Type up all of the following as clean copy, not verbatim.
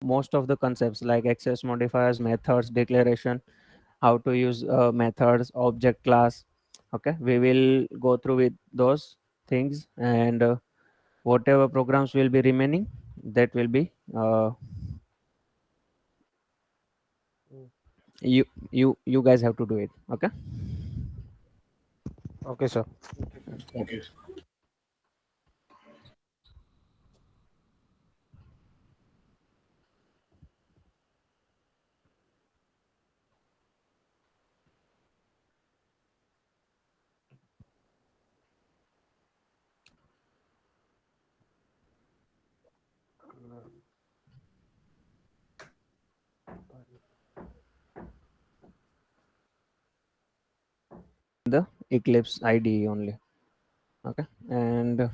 most of the concepts like access modifiers, methods, declaration, how to use methods, object class. Okay, we will go through with those things, and whatever programs will be remaining, that will be you guys have to do it. Okay. Okay, sir. Okay. The Eclipse IDE only. Okay, and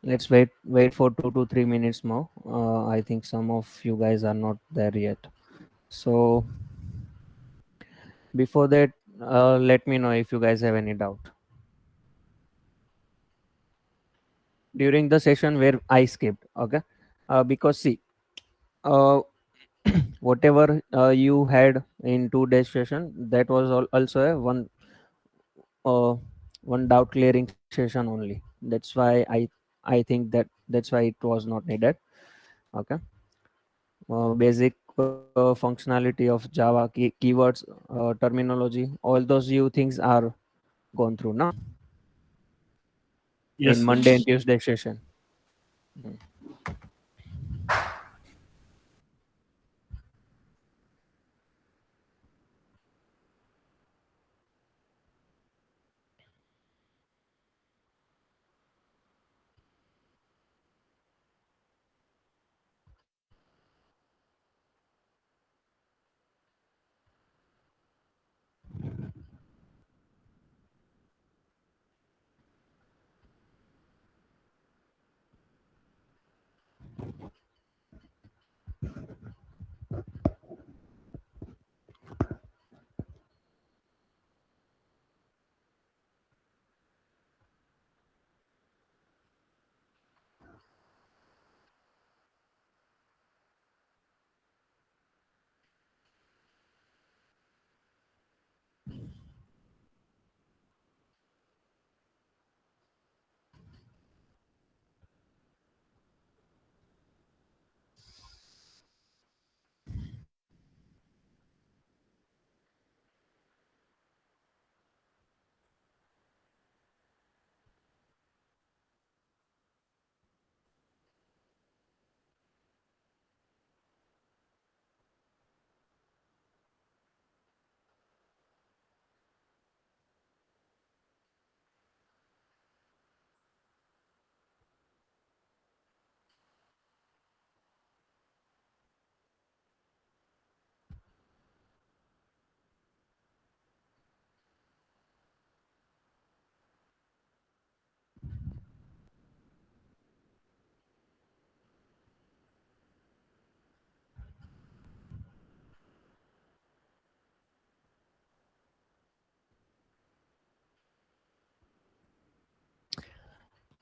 let's wait for 2 to 3 minutes more. I think some of you guys are not there yet. So before that, let me know if you guys have any doubt during the session where I skipped. Okay, because see, uh, whatever you had in 2 days session, that was also a uh, one doubt clearing session only. That's why I think that's why it was not needed. Okay, basic functionality of Java keywords, terminology, all those you things are gone through now in Yes, sir. Monday and Tuesday session. Mm.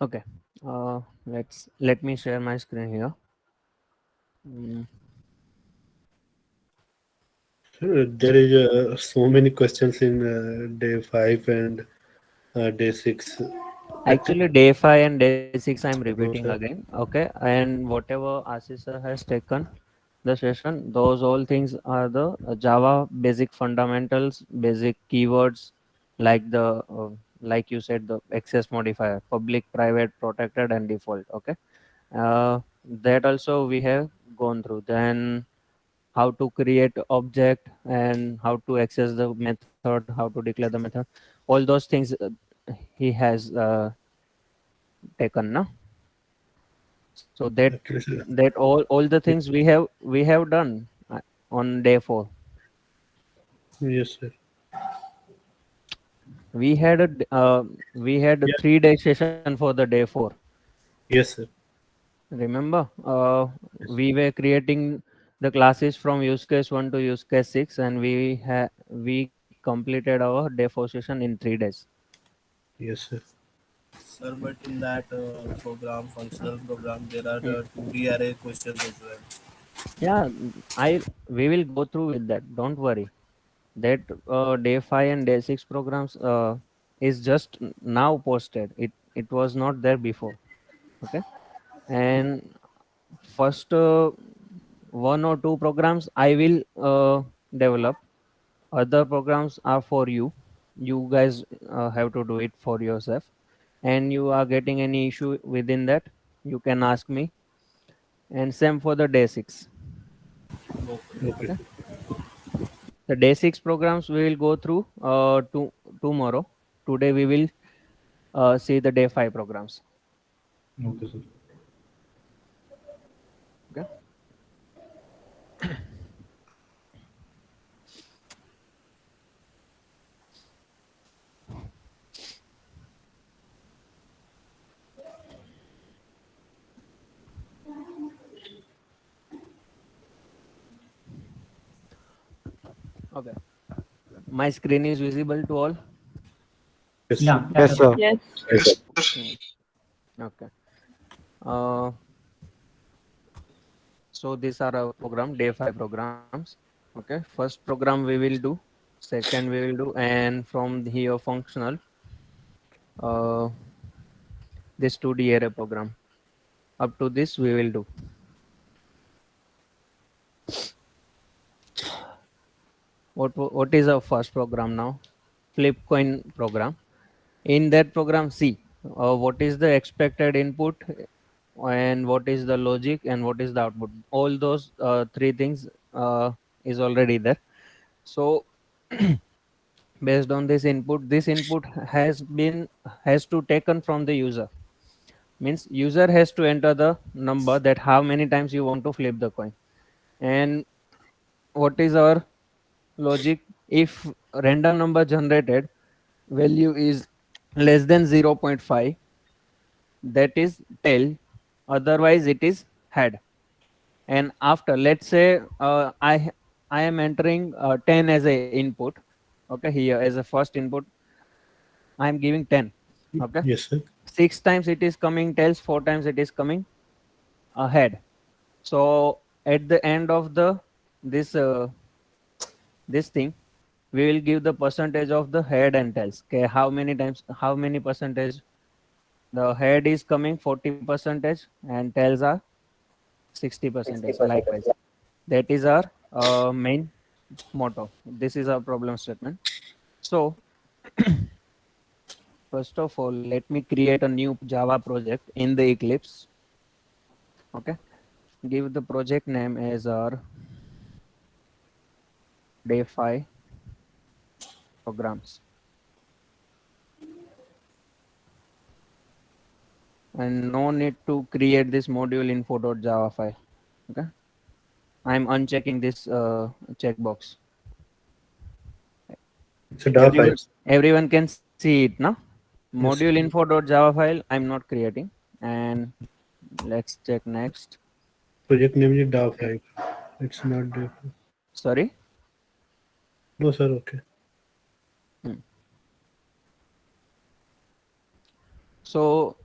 Okay, let me share my screen here. Mm, There is so many questions in day 5 and day 6. Actually, Actually, day 5 and day 6 I'm no, repeating sir. again. Okay, and whatever Ashish sir has taken the session, those all things are the Java basic fundamentals, basic keywords, like the like you said, the access modifier, public, private, protected, and default. Okay, that also we have gone through. Then how to create object and how to access the method, how to declare the method, all those things he has taken. No, so Actually, sir. that all the things we have done on day 4. Yes, sir. We had we had a Yeah. 3 day session for the day 4. Yes, sir. Remember, Yes. we were creating the classes from use case 1 to use case 6, and we completed our day 4 session in 3 days. Yes, sir. Sir, but in that program, functional program, there are Hmm. the 2D array questions as well. Yeah, I we will go through with that. Don't worry. That day 5 and day 6 programs is just now posted. It was not there before. Okay, and first one or two programs I will develop. Other programs are for you. You guys have to do it for yourself. And you are getting any issue within that, you can ask me. And same for the day 6. Okay. Okay. Okay, the day 6 programs we will go through tomorrow. Today we will see the day 5 programs. Okay, sir. Okay. Okay, my screen is visible to all. Yes, sir. Yeah, Yes, yes, sir. sir. Yes. Hmm. Okay, uh, so these are our program, day 5 programs. Okay, first program we will do, second we will do, and from here functional, uh, this 2D array program. Up to this we will do. What is our first program now? Flip coin program. In that program, see what is the expected input, and what is the logic, and what is the output. All those three things is already there. So based on this input has to taken from the user. Means user has to enter the number that how many times you want to flip the coin. And what is our logic? If random number generated value is less than zero point 0.5, that is tail, otherwise it is head. And after, let's say I am entering 10 as a input. Okay, here as a first input I am giving 10. Okay, Yes, sir. 6 times it is coming tails, 4 times it is coming head. So at the end of the this this thing, we will give the percentage of the head and tails. Okay, how many times, how many percentage? The head is coming 40 percentage and tails are 60 percentage likewise. That is our main motto. This is our problem statement. So first of all, let me create a new Java project in the Eclipse. Okay, give the project name as our day 5 programs, and no need to create this module info.java file. Okay, I'm unchecking this checkbox. It's a DAW file. Everyone can see it now. Module Yes. info.java file I'm not creating. And let's check next. Project name is DAW file. It's not DAW. Sorry. No, sir. Okay. Hmm. So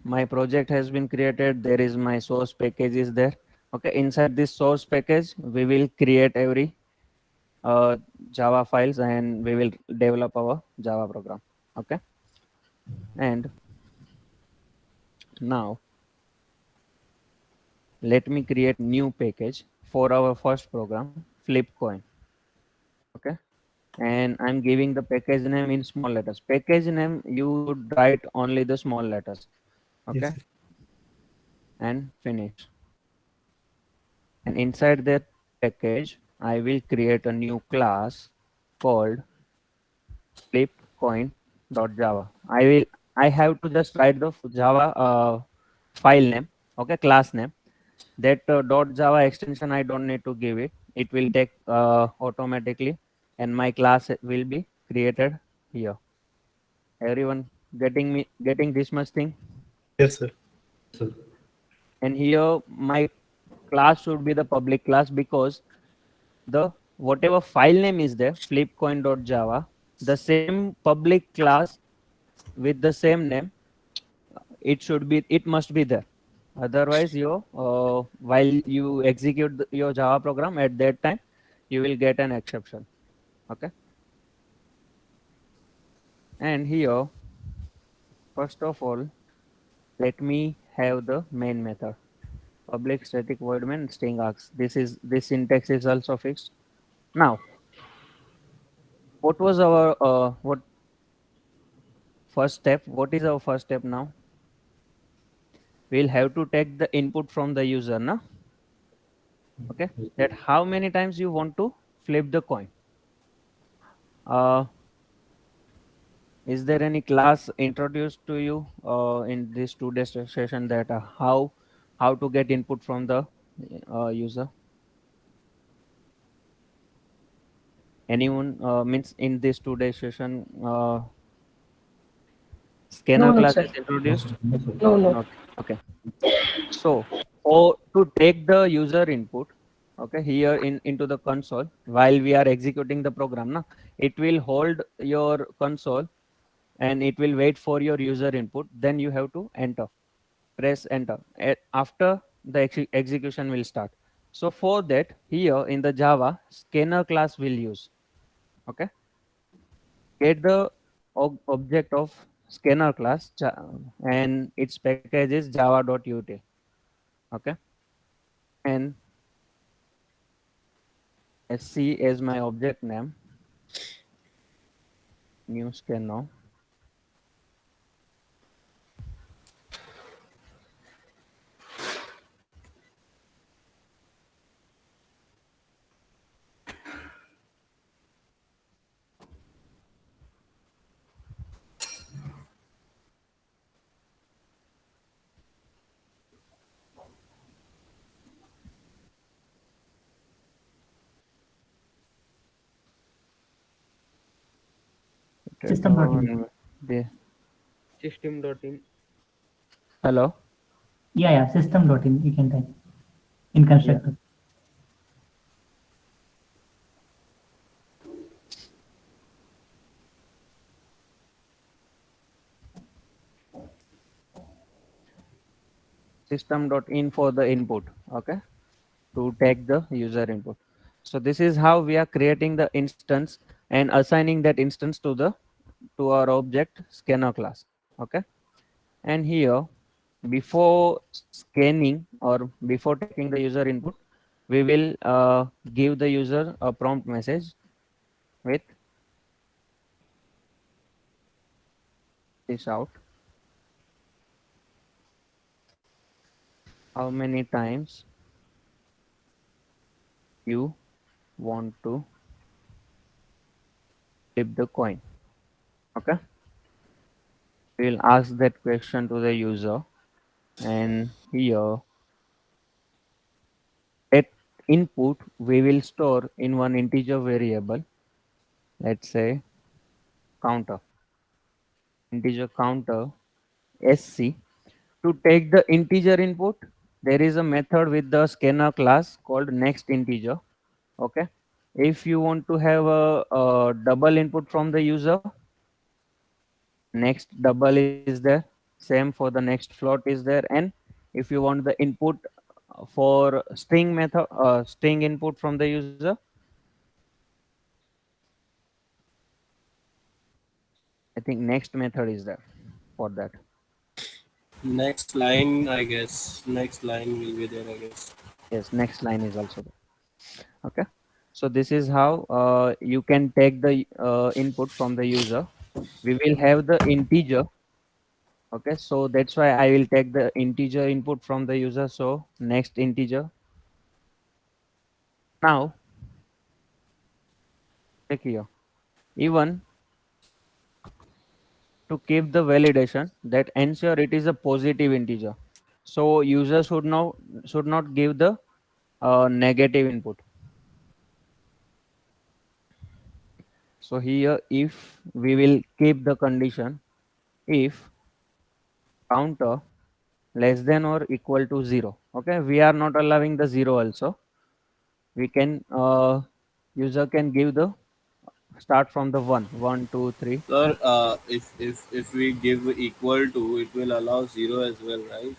my project has been created. There is my source package is there. Okay, inside this source package we will create every uh, Java files, and we will develop our Java program. Okay, and now let me create new package for our first program, Flipcoin. Okay, and I'm giving the package name in small letters. Package name you should write only the small letters. Yes, Okay, sir. and finish. And inside that package I will create a new class called flipcoin.java. I have to just write the Java file name. Okay, class name. That .java extension I don't need to give it. It will take automatically, and my class will be created here. Everyone getting this much thing? Yes, sir. Yes, sir. And here my class should be the public class, because the whatever file name is there, flipcoin.java, the same public class with the same name it must be there. Otherwise, while you execute your Java program at that time, you will get an exception. Okay. And here, first of all, let me have the main method. Public static void main string args. This syntax is also fixed. Now, what was our what first step? What is our first step now? We'll have to take the input from the user, na? Okay. Yes, sir. That how many times you want to flip the coin. Uh, is there any class introduced to you in this 2 day session that how to get input from the user? Anyone means in this 2 day session scanner No, class sir. is introduced? No, sir. No, no. Okay. Okay. So, or to take the user input, okay, here into the console while we are executing the program, na, it will hold your console and it will wait for your user input. Then you have to press enter. After the execution will start. So for that, here in the Java, scanner class will use. Okay, get the object of scanner class and its package is java.util. Okay, and sc as my object name, new scanner. System.in. The System.in. hello. Yeah, system.in. You can type in Yeah. constructor. System.in for the input. Okay, to take the user input. So this is how we are creating the instance and assigning that instance to our object scanner class. Okay, and here before scanning or before taking the user input, we will give the user a prompt message with this out. How many times you want to flip the coin? Okay, we'll ask that question to the user, and here at input we will store in one integer variable, let's say counter, integer counter sc. To take the integer input, there is a method with the scanner class called next integer. Okay, if you want to have a double input from the user, next double is there, same for the next float is there. And if you want the input for string method, string input from the user, I think next method is there for that. Next line, I guess. Next line will be there, I guess. Yes, next line is also there. Okay, so this is how you can take the input from the user. We will have the integer. Okay, so that's why I will take the integer input from the user. So next integer. Now check here. Even to keep the validation, that ensure it is a positive integer. So user should not give the negative input. So here if we will keep the condition, if counter less than or equal to 0. Okay, we are not allowing the 0 also. We can user can give the start from the 1, 1, 2, 3. Sir, if we give equal to, it will allow zero as well, right?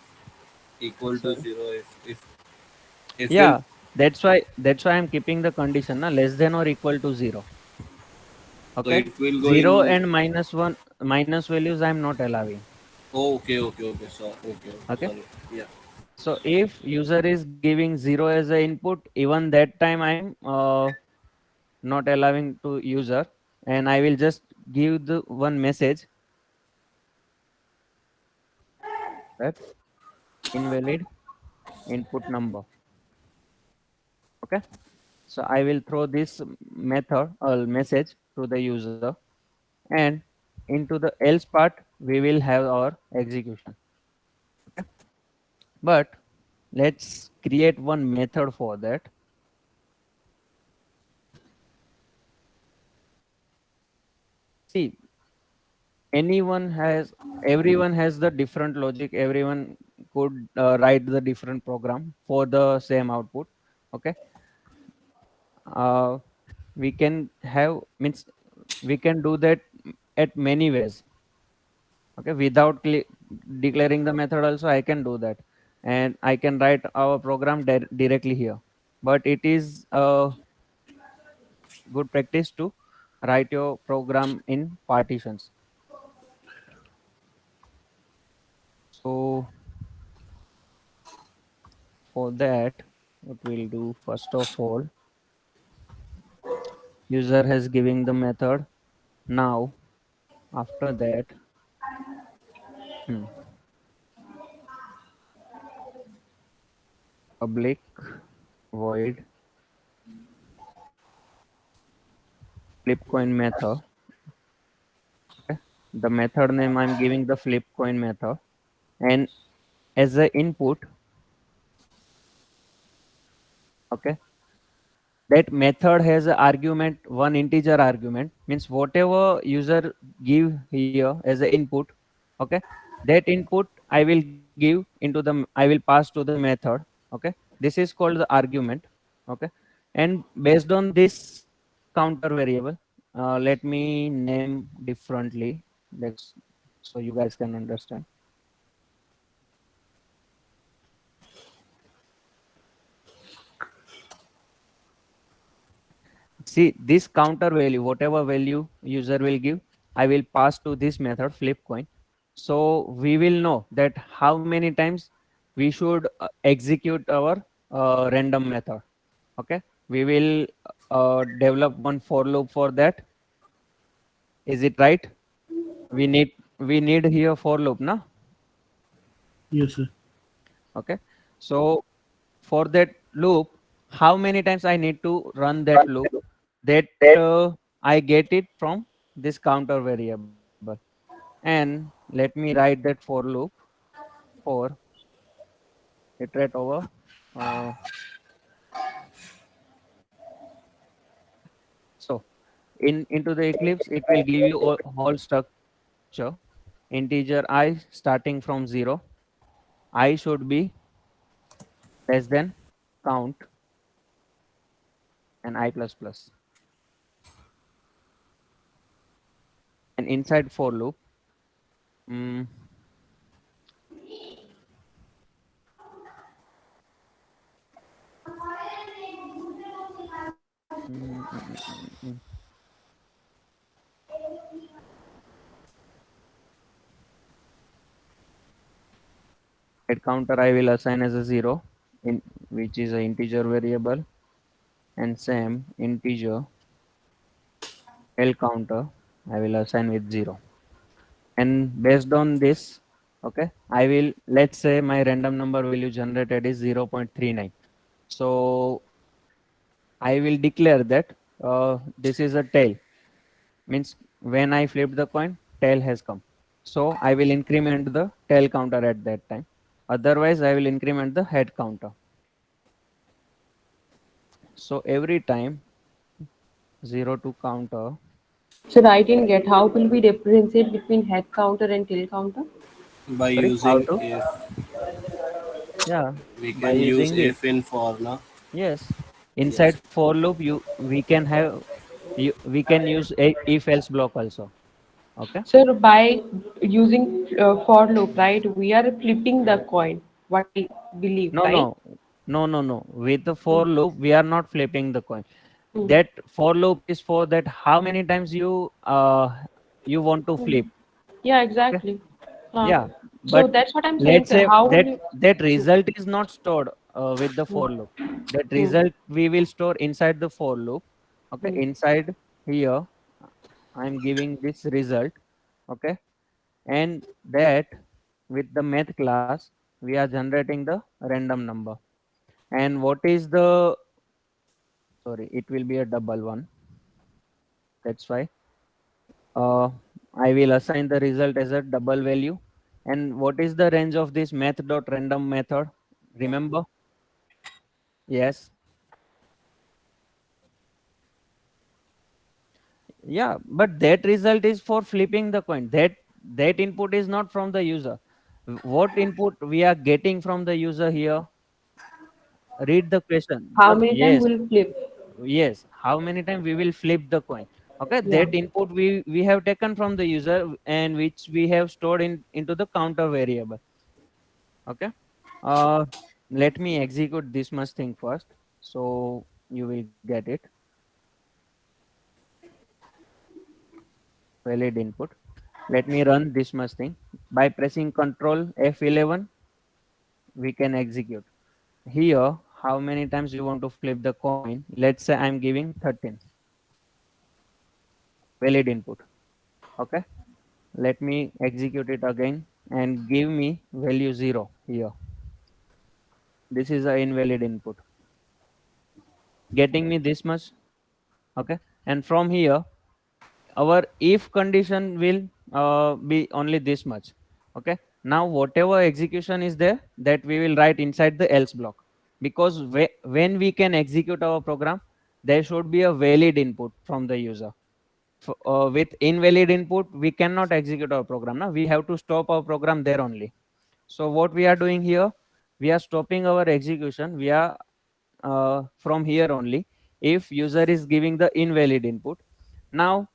Equal to Sorry. zero. If we'll, Yeah, that's why I'm keeping the condition na less than or equal to 0. so Okay, it will go 0 in. and minus 1 minus values I'm not allowing. Oh, okay, sir. Okay, Okay, sorry. Yeah. so if user is giving 0 as a input, even that time I'm not allowing to user, and I will just give the one message that invalid input number. Okay, so I will throw this method or message to the user, and into the else part we will have our execution. Okay, but let's create one method for that. See, everyone has the different logic, everyone could write the different program for the same output. Okay, uh, we can have means we can do that at many ways. Okay, without declaring the method also I can do that, and I can write our program directly here, but it is a good practice to write your program in partitions. So for that, what we'll do first of all, user has giving the method. Now after that, hmm, public void flip coin method. Okay, the method name I'm giving the flip coin method, and as a input, okay, that method has a argument, one integer argument, means whatever user give here as a input. Okay, that input I will give into the, I will pass to the method. Okay, this is called the argument. Okay, and based on this counter variable, let me name differently, let's, so you guys can understand. See, this counter value, whatever value user will give, I will pass to this method flip coin. So we will know that how many times we should execute our random method. Okay, we will develop one for loop for that. Is it right? We need here for loop, na? Yes, sir. Okay, so for that loop, how many times I need to run that loop, that I get it from this counter variable. And let me write that for loop for iterate over. Uh, so into the Eclipse, it will give you whole structure. Integer I starting from 0. I should be less than count and I plus plus. And inside for loop, mm, mm, mm, mm, mm, mm. Head counter I will assign as a 0, in which is an integer variable, and same integer L counter I will assign with 0. And based on this, okay, I will, let's say my random number value generated is 0.39. So I will declare that this is a tail, means when I flip the coin, tail has come. So I will increment the tail counter at that time. Otherwise, I will increment the head counter. So every time 0 to counter, So I didn't get how will we differentiate between head counter and tail counter? By sorry, how using to? if, Yeah, we by can use using it. if in for, na? Yes, Yes. inside for loop, we can have We can use a if else block also. Okay. Sir, by using for loop, right, we are flipping the coin. What I believe, No, right? no, no. With the for Mm, loop, we are not flipping the coin. mm, That for loop is for that how many times you want to mm. flip. Yeah, Okay. exactly. Yeah, So but that's what I'm saying, let's sir. say How will that you? that Mm, result is not stored with the mm, for loop. That mm, result we will store inside the for loop. Okay, mm. inside here I'm giving this result. Okay, and that with the math class we are generating the random number. And what is the, sorry, it will be a double one. That's why uh, I will assign the result as a double value. And what is the range of this math.random method? Remember? Yes. Yeah, but that result is for flipping the coin. That input is not from the user. What input we are getting from the user here? Read the question. How many time Yes, will flip? yes. How many times we will flip the coin? Okay, Yeah. that input we have taken from the user and which we have stored into the counter variable. Okay. Uh, Let me execute this much thing first, so you will get it. Valid input. Let me run this much thing. By pressing Control F11, we can execute. Here, how many times you want to flip the coin? Let's say I'm giving 13. Valid input. Okay. Let me execute it again and give me value 0 here. This is an invalid input. Getting me this much. Okay. And from here, our if condition will be only this much. Okay, now whatever execution is there, that we will write inside the else block, because when we can execute our program, there should be a valid input from the user. With invalid input we cannot execute our program. Now we have to stop our program there only. So what we are doing here, we are stopping our execution. We are from here only if user is giving the invalid input. Now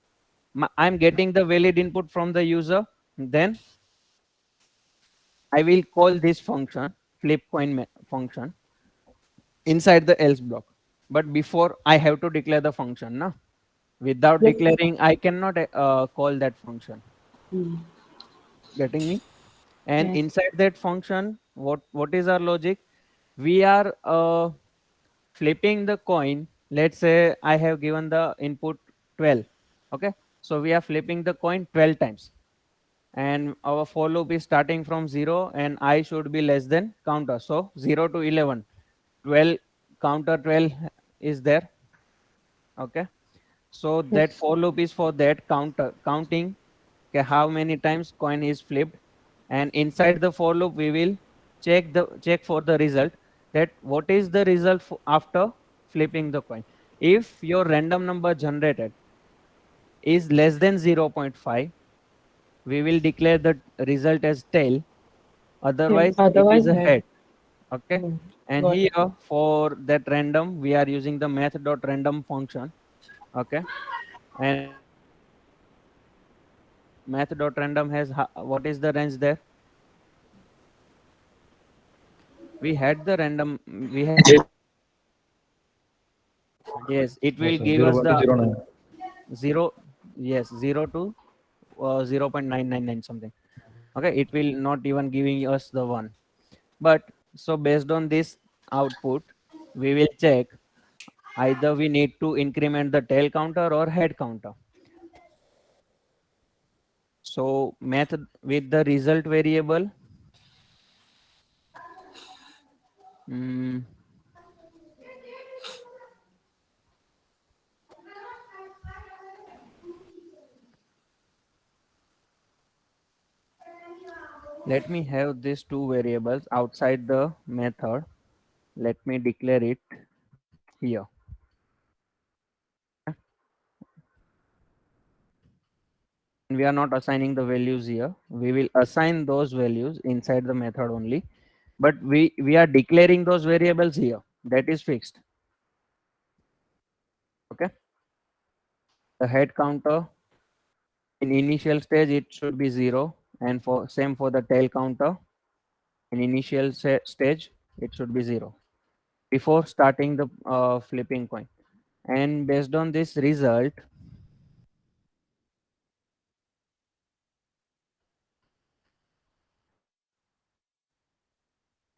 I'm getting the valid input from the user. Then I will call this function, flip coin function, inside the else block. But before I have to declare the function. Now, without Yes. declaring, I cannot call that function. Mm. Getting me? And Yes. inside that function, what is our logic? We are flipping the coin. Let's say I have given the input 12. Okay, so we are flipping the coin 12 times, and our for loop is starting from 0 and I should be less than counter, so 0 to 11, 12, counter 12 is there. Okay, so that Yes. for loop is for that counter counting, okay, how many times coin is flipped. And inside the for loop we will check for the result, that what is the result after flipping the coin. If your random number generated is less than 0.5, we will declare the result as tail. Yes. Otherwise it is Otherwise, a head. head. Okay, Mm. and Got it. here for that random we are using the math.random function. Okay, and math.random has what is the range there? We had the random, we had, yes, it Yes, will sir. give us the 0.09. 0, yes, 0 to 0.999 something. Okay, it will not even giving us the 1. But so based on this output we will check either we need to increment the tail counter or head counter. So method with the result variable, mm, let me have these two variables outside the method. Let me declare it here. Okay, and we are not assigning the values here. We will assign those values inside the method only, but we are declaring those variables here. That is fixed. Okay, The head counter in initial stage it should be 0, and for same for the tail counter in initial stage it should be 0 before starting the flipping coin. And based on this result,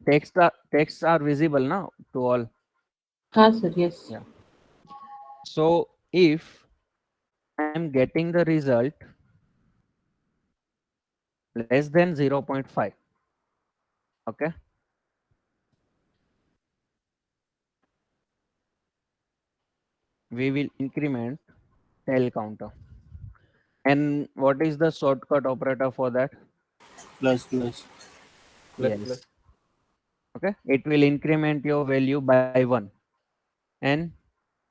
texts are visible now to all. हाँ sir, yes. Yeah. So if I am getting the result less than 0.5, okay, we will increment tail counter. And what is the shortcut operator for that? Plus plus. plus Yes. plus. Okay, it will increment your value by 1. And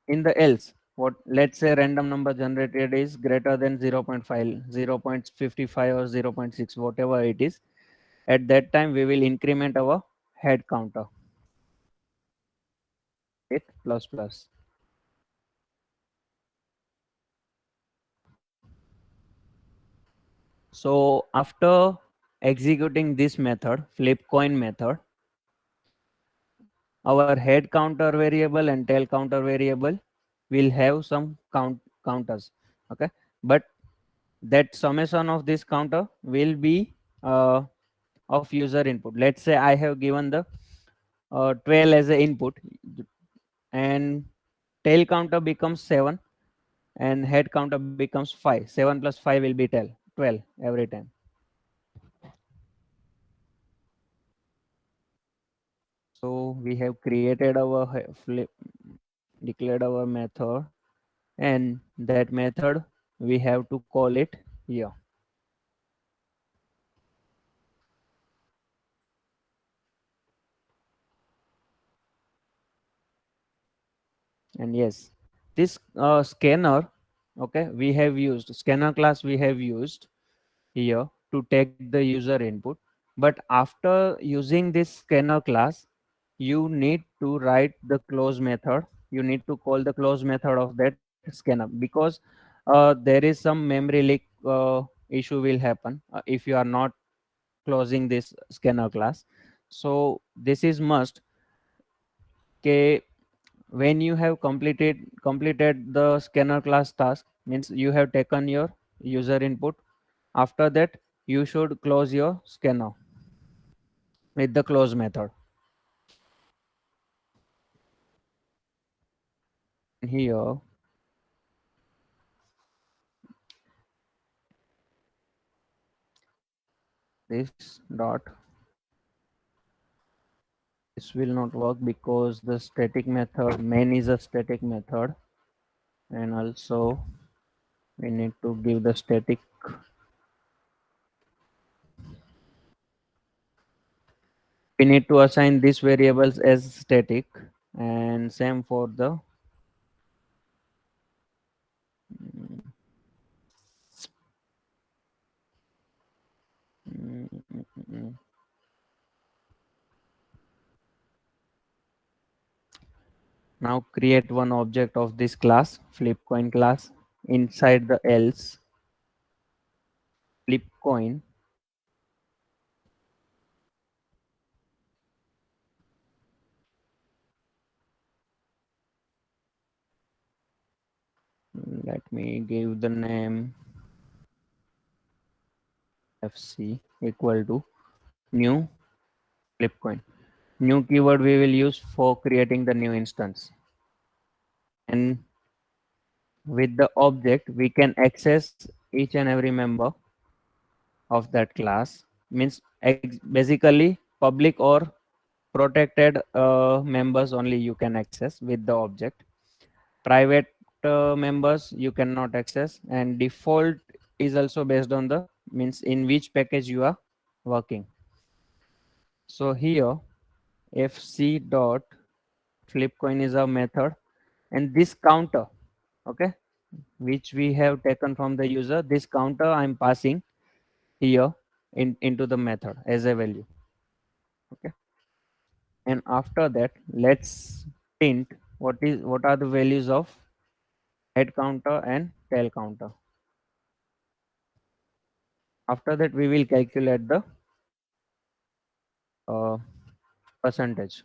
in the else, what, let's say random number generated is greater than 0.5, 0.55 or 0.6, whatever it is. At that time we will increment our head counter with plus plus. So after executing this method, flip coin method, our head counter variable and tail counter variable will have some counters. Okay, but that summation of this counter will be of user input. Let's say I have given the 12 as a input, and tail counter becomes 7 and head counter becomes 5. 7 plus 5 will be 12 every time. So we have created our flip, declared our method, and that method we have to call it here. And yes, this scanner, okay, we have used scanner class, we have used here to take the user input. But after using this scanner class, you need to write the close method. You need to call the close method of that scanner, because there is some memory leak issue will happen if you are not closing this scanner class. So this is must. Okay, when you have completed the scanner class task, means you have taken your user input. After that you should close your scanner with the close method. Here this dot, this will not work because the static method main is a static method, and also we need to give the static, we need to assign these variables as static, and same for the mm, mm, mm, mm. Now create one object of this class, flip coin class. Inside the else, flip coin, let me give the name fc equal to new flip coin. New keyword we will use for creating the new instance. And with the object we can access each and every member of that class. Means basically public or protected members only you can access with the object. Private members you cannot access, and default is also based on the, means in which package you are working. So here fc dot flipcoin is a method, and this counter, okay, which we have taken from the user, this counter I'm passing here into the method as a value. Okay, and after that let's print what are the values of head counter and tail counter. After that, we will calculate the uh, percentage.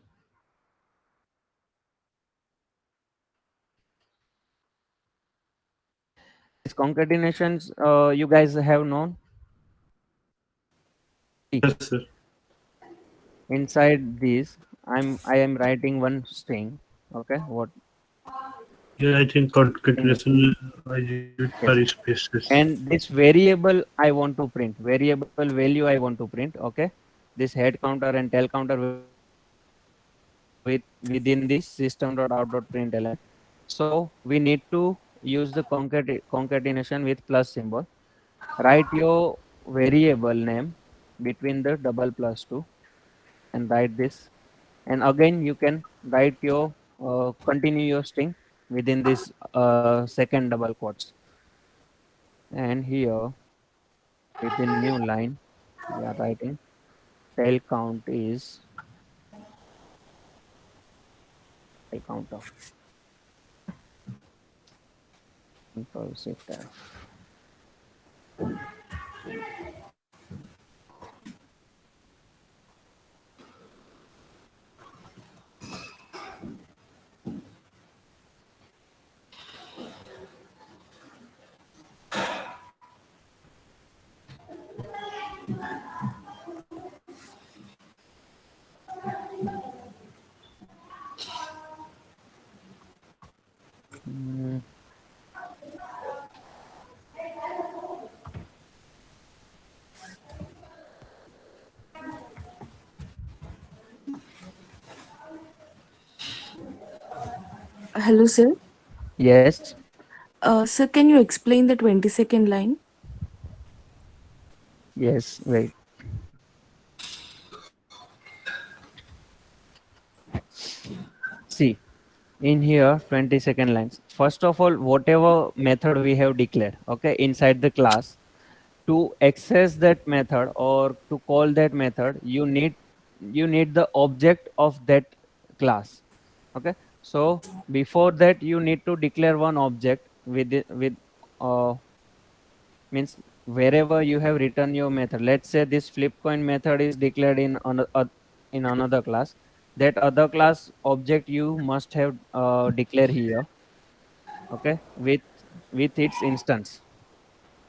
These concatenations you guys have known. See, Yes, sir. inside this, I am writing one string. Okay, what Yeah, I think string is concatenation I use yes. curly spaces. And this variable I want to print, variable value I want to print. Okay, this head counter and tail counter within this system.out.println. So we need to use the concatenation with plus symbol. Write your variable name between the double plus two and write this. And again, you can write your continue your string within this second double quotes. And here within new line, we are writing tail count is tail counter. Control Shift F. Mm, Hello, sir. yes, Sir, can you explain the 22nd line? yes, wait. See, in here 20-second lines. First of all, whatever method we have declared, okay, inside the class, to access that method or to call that method, you need the object of that class. Okay, so before that you need to declare one object with uh, means wherever you have written your method. Let's say this flip coin method is declared in another class. That other class object you must have declare here. Okay, with its instance.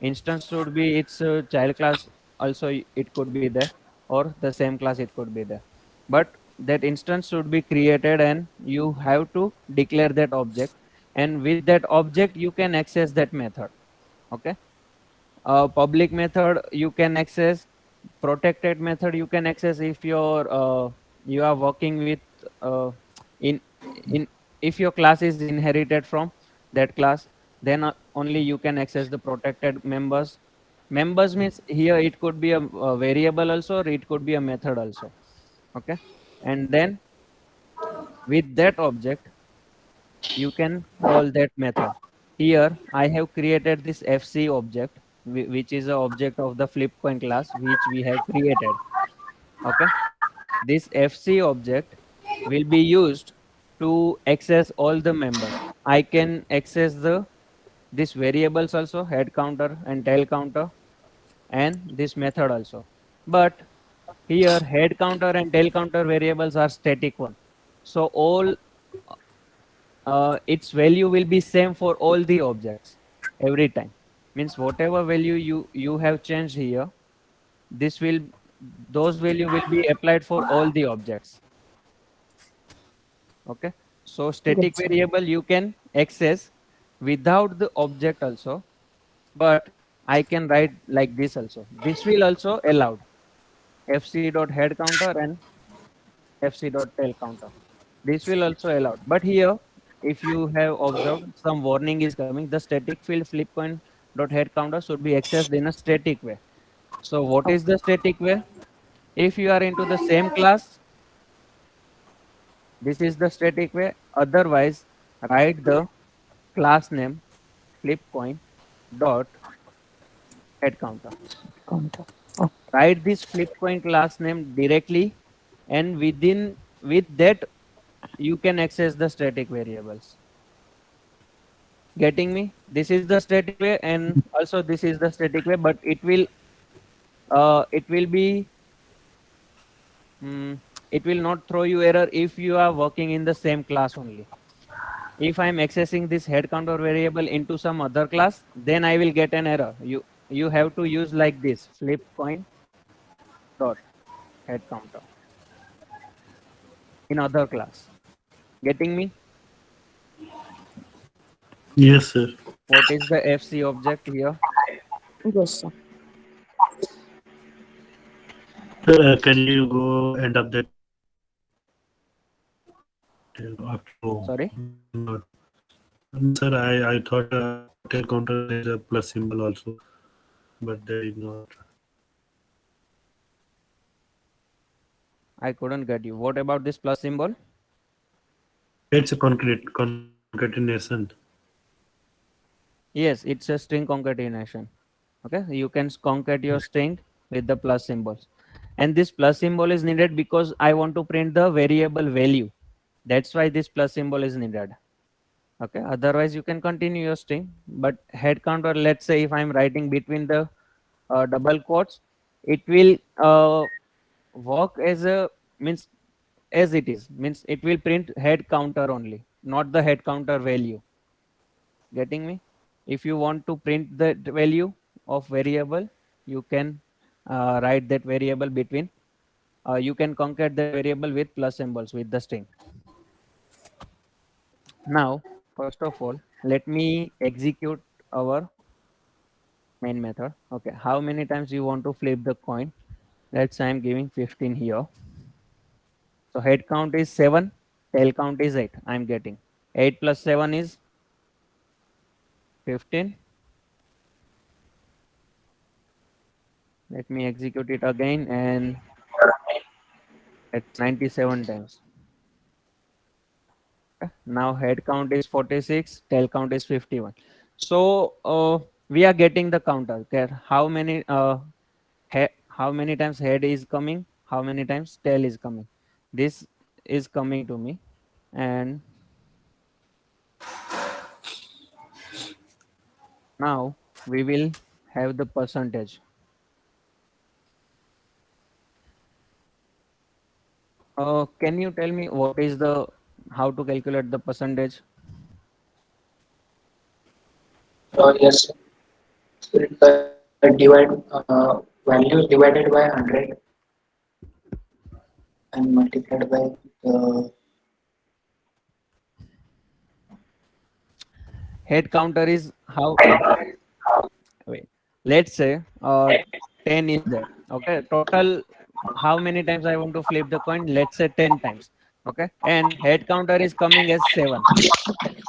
Instance should be its child class. Also, it could be there, or the same class it could be there. But that instance should be created, and you have to declare that object. And with that object, you can access that method. Okay, public method you can access, protected method you can access if you are working with uh, in in if your class is inherited from that class, then only you can access the protected members. Members means here it could be a variable also, or it could be a method also. Okay, and then with that object you can call that method. Here I have created this fc object, which is a object of the flipcoin class which we have created. Okay, this fc object will be used to access all the members. I can access the this variables also, head counter and tail counter, and this method also. But here head counter and tail counter variables are static one, so all its value will be same for all the objects every time. Means whatever value you have changed here, this will those value will be applied for all the objects. Okay, so static Yes, sir. variable you can access without the object also, but I can write like this also. This will also allowed fc dot head counter and fc dot tail counter. This will also allowed. But here, if you have observed, some warning is coming. The static field flip coin dot head counter should be accessed in a static way. So what is the static way? If you are into the same class, this is the static way. Otherwise, write the class name flip coin dot head counter. Counter. Oh, Write this flip coin class name directly, and with that you can access the static variables. Getting me? This is the static way, and also this is the static way, but it will be mm, it will not throw you error if you are working in the same class only. If I'm accessing this head counter variable into some other class, then I will get an error. You have to use like this, flip coin dot head counter in other class. Getting me? Yes, sir. What is the FC object here? Yes, sir. Sir, can you go end up that after home? Sorry, Not. Sir, I thought tail counter is a plus symbol also, but there is not. I couldn't get you. What about this plus symbol? It's a concatenation. Yes, it's a string concatenation. Okay, you can concat your string with the plus symbols, and this plus symbol is needed because I want to print the variable value. That's why this plus symbol is needed. Okay, otherwise you can continue your string, but head counter, let's say if I'm writing between the double quotes, it will work as a means as it is, means it will print head counter only, not the head counter value. Getting me? If you want to print the value of variable, you can write that variable between you can concat the variable with plus symbols with the string. Now first of all, let me execute our main method. Okay, how many times you want to flip the coin? Let's say I'm giving 15 here. So head count is 7, tail count is 8. I'm getting 8 plus 7 is 15. Let me execute it again, and at 97 times. Okay. Now head count is 46, tail count is 51. So we are getting the counter. Okay, how many times head is coming, how many times tail is coming. This is coming to me, and now we will have the percentage. Can you tell me what is the how to calculate the percentage? Yes, so divide values divided by 100 and multiplied by the Head counter is how? Wait, let's say 10 is there. Okay, total how many times I want to flip the coin? Let's say 10 times. Okay, and head counter is coming as 7.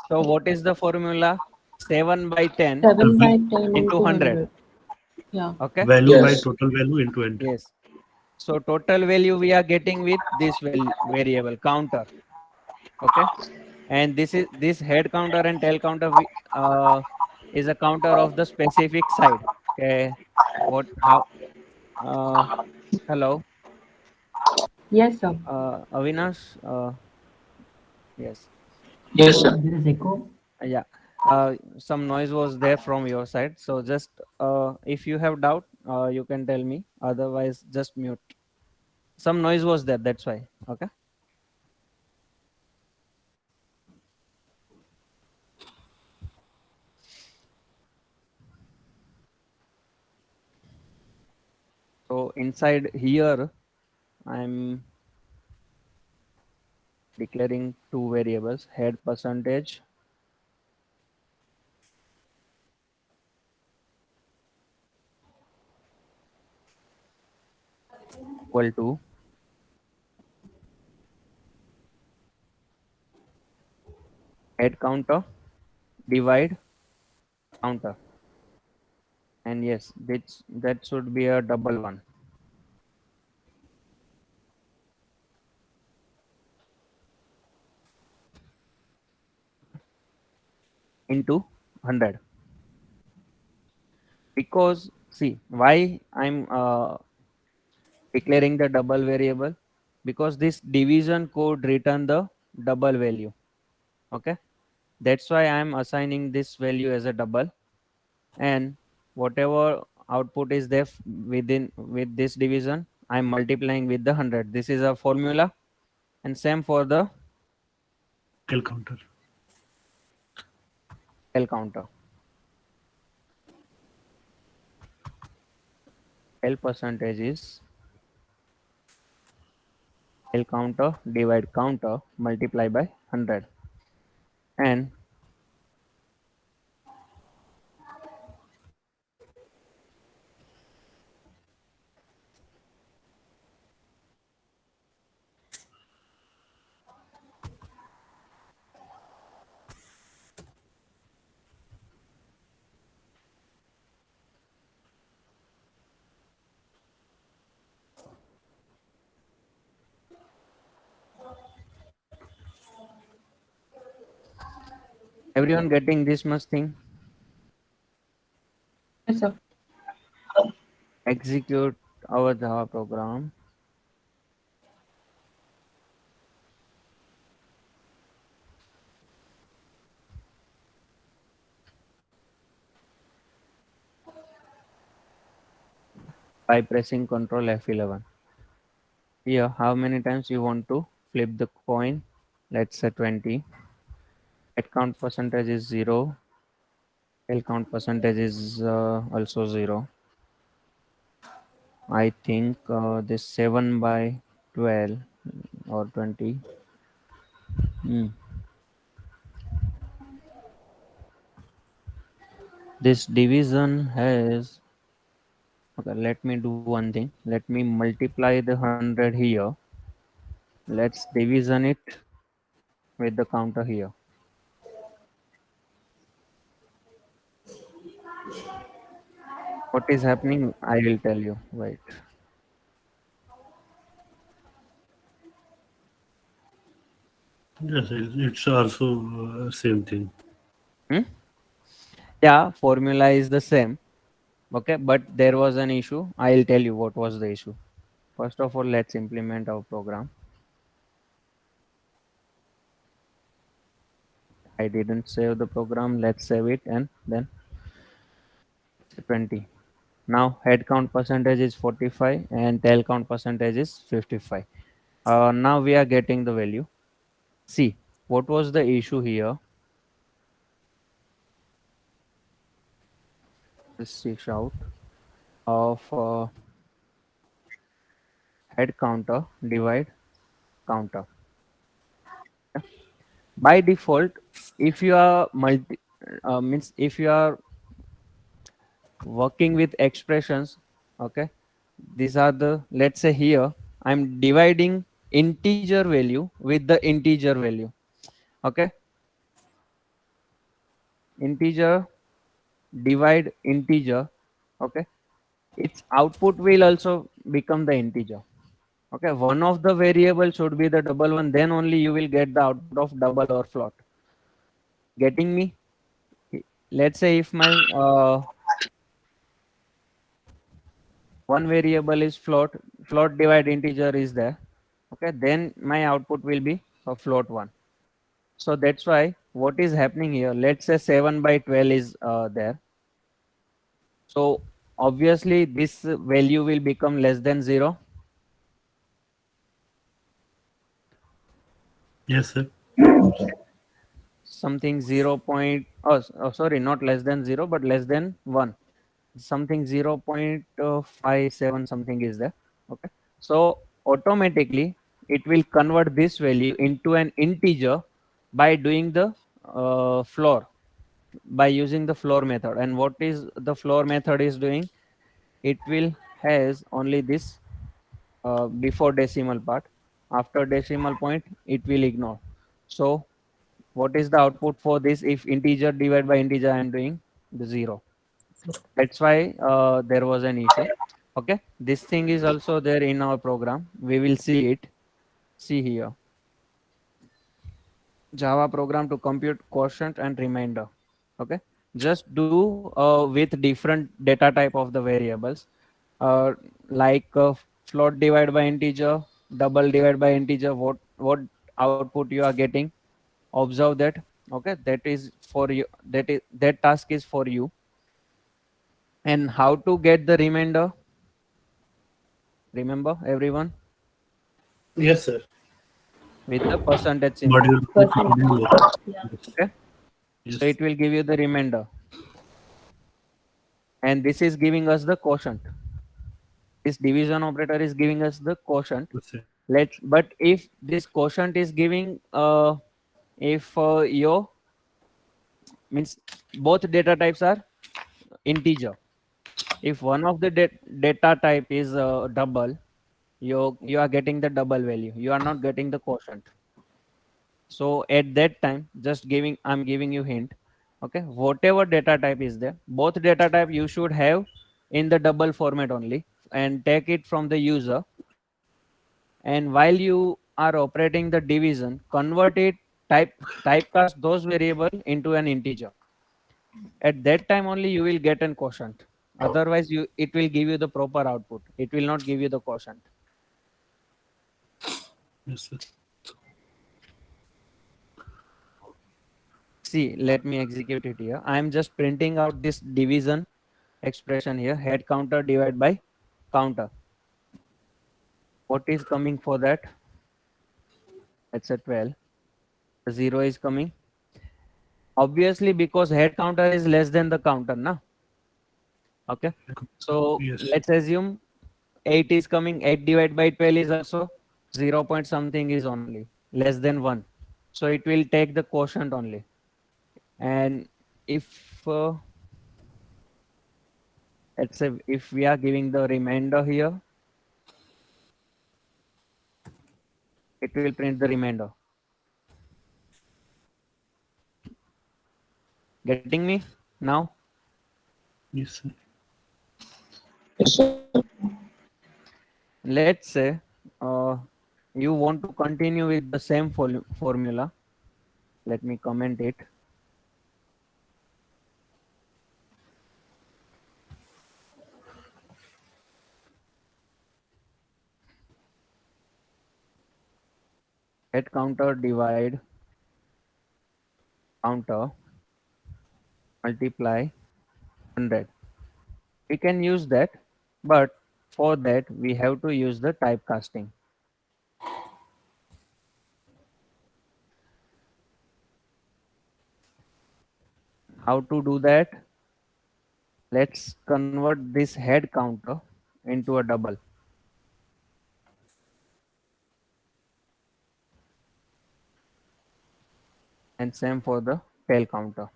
So what is the formula? 7 by 10 The 7 by 10 into into 100. 100. Yeah. Okay, value by yes, total value into end. yes. So total value we are getting with this variable counter. Okay, and this head counter and tail counter is a counter of the specific side. Okay, what how hello, Yes, sir. Avinash, yes, yes, So sir. there is echo. yeah, some noise was there from your side, so just if you have doubt, you can tell me, otherwise just mute. Some noise was there, that's why. Okay, so inside here I'm declaring two variables, head percentage equal to head counter divide counter, and yes, that should be a double one into 100. Because see why I'm declaring the double variable, because this division code return the double value. Okay, That's why I'm assigning this value as a double, and whatever output is there within with this division, I'm multiplying with the 100. This is a formula, and same for the L counter. L counter. L percentage is L counter divide counter multiply by 100, and everyone getting this much thing? Yes, sir. Execute our Java program. By pressing Ctrl F11. Here, how many times you want to flip the coin? Let's say 20. Head count percentage is 0. L count percentage is also 0. I think this 7 by 12 or 20. Hmm. This division has, okay, let me do one thing. Let me multiply the 100 here. Let's division it with the counter here. What is happening? I will tell you. Wait. Yes, it's also same thing. Hmm? Yeah, formula is the same. Okay, but there was an issue. I'll tell you what was the issue. First of all, let's implement our program. I didn't save the program. Let's save it and then 20. Now head count percentage is 45 and tail count percentage is 55. Now we are getting the value. See, what was the issue here? Let's see out of head counter divide counter. By default, if you are means if you are working with expressions, okay, these are the, let's say here I'm dividing integer value with the integer value. Okay, integer divide integer. Okay, its output will also become the integer. Okay, one of the variable should be the double one, then only you will get the output of double or float. Getting me? Let's say if my one variable is float, float divide integer is there. Okay, then my output will be a float one. So that's why what is happening here, let's say 7 by 12 is there. So obviously this value will become less than 0. Yes, sir. Something 0 point, oh, sorry, not less than 0 but less than 1. Something 0.57 something is there. Okay, so automatically it will convert this value into an integer by doing the floor, by using the floor method. And what is the floor method is doing? It will has only this before decimal part. After decimal point it will ignore. So what is the output for this? If integer divide by integer, I am doing the 0. That's why there was an issue. Okay, this thing is also there in our program. We will see it. See here, Java program to compute quotient and remainder. Okay, just do with different data type of the variables, uh, like float divide by integer, double divide by integer. What output you are getting? Observe that Okay, that is for you. That task is for you. And how to get the remainder? Remember, everyone, Yes, sir. with the percentage symbol. Module put module. Yes. Okay, so Yes. it will give you the remainder, and this is giving us the quotient. This division operator is giving us the quotient. Yes, sir. But if this quotient is giving if your means both data types are integer. If one of the data type is double, you are getting the double value, you are not getting the quotient. So at that time, I'm giving you hint. Okay, whatever data type is there, both data type you should have in the double format only, and take it from the user. And while you are operating the division, convert it, type typecast those variable into an integer. At that time only you will get an quotient. Otherwise, it will give you the proper output. It will not give you the quotient. Yes, sir. See, let me execute it here. I am just printing out this division expression here. Head counter divided by counter. What is coming for that? It's a 12. The 0 is coming. Obviously, because head counter is less than the counter, na? Okay. So Yes. let's assume 8 is coming. 8 divided by 12 is also 0 point something is only less than 1. So it will take the quotient only. And if let's say if we are giving the remainder here, it will print the remainder. Getting me now? Yes, sir. Yes, sir. Let's say you want to continue with the same formula. Let me comment it. Head counter divide counter multiply 100. We can use that, but for that we have to use the typecasting. How to do that? Let's convert this head counter into a double. And same for the tail counter.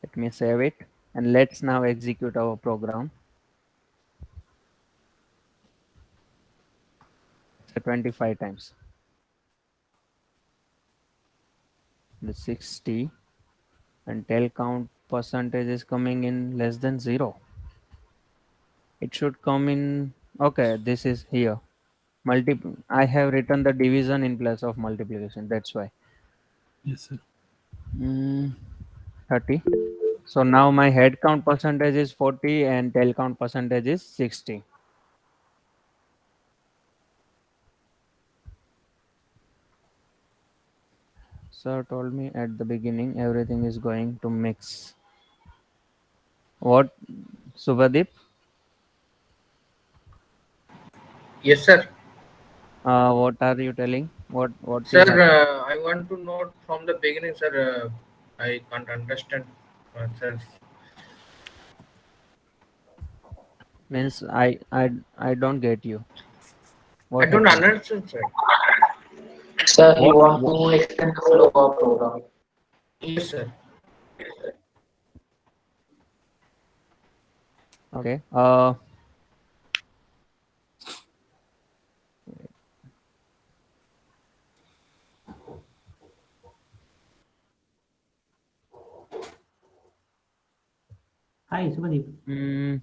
Let me save it, and let's now execute our program. So 25 times. The 60 and tail count percentage is coming in less than 0. It should come in. Okay, this is here. I have written the division in place of multiplication. That's why. Yes, sir. 30. So now my head count percentage is 40 and tail count percentage is 60. Sir told me at the beginning everything is going to mix. What, Subhadeep? Yes, sir. What are you telling? What Sir, is happening? I want to know from the beginning, sir. I can't understand, sir. Means I don't get you. I What don't happened? understand, sir. Sir, he want What to extend the flow of program. Yes, sir. okay. Hi, Subhadeep. Mm,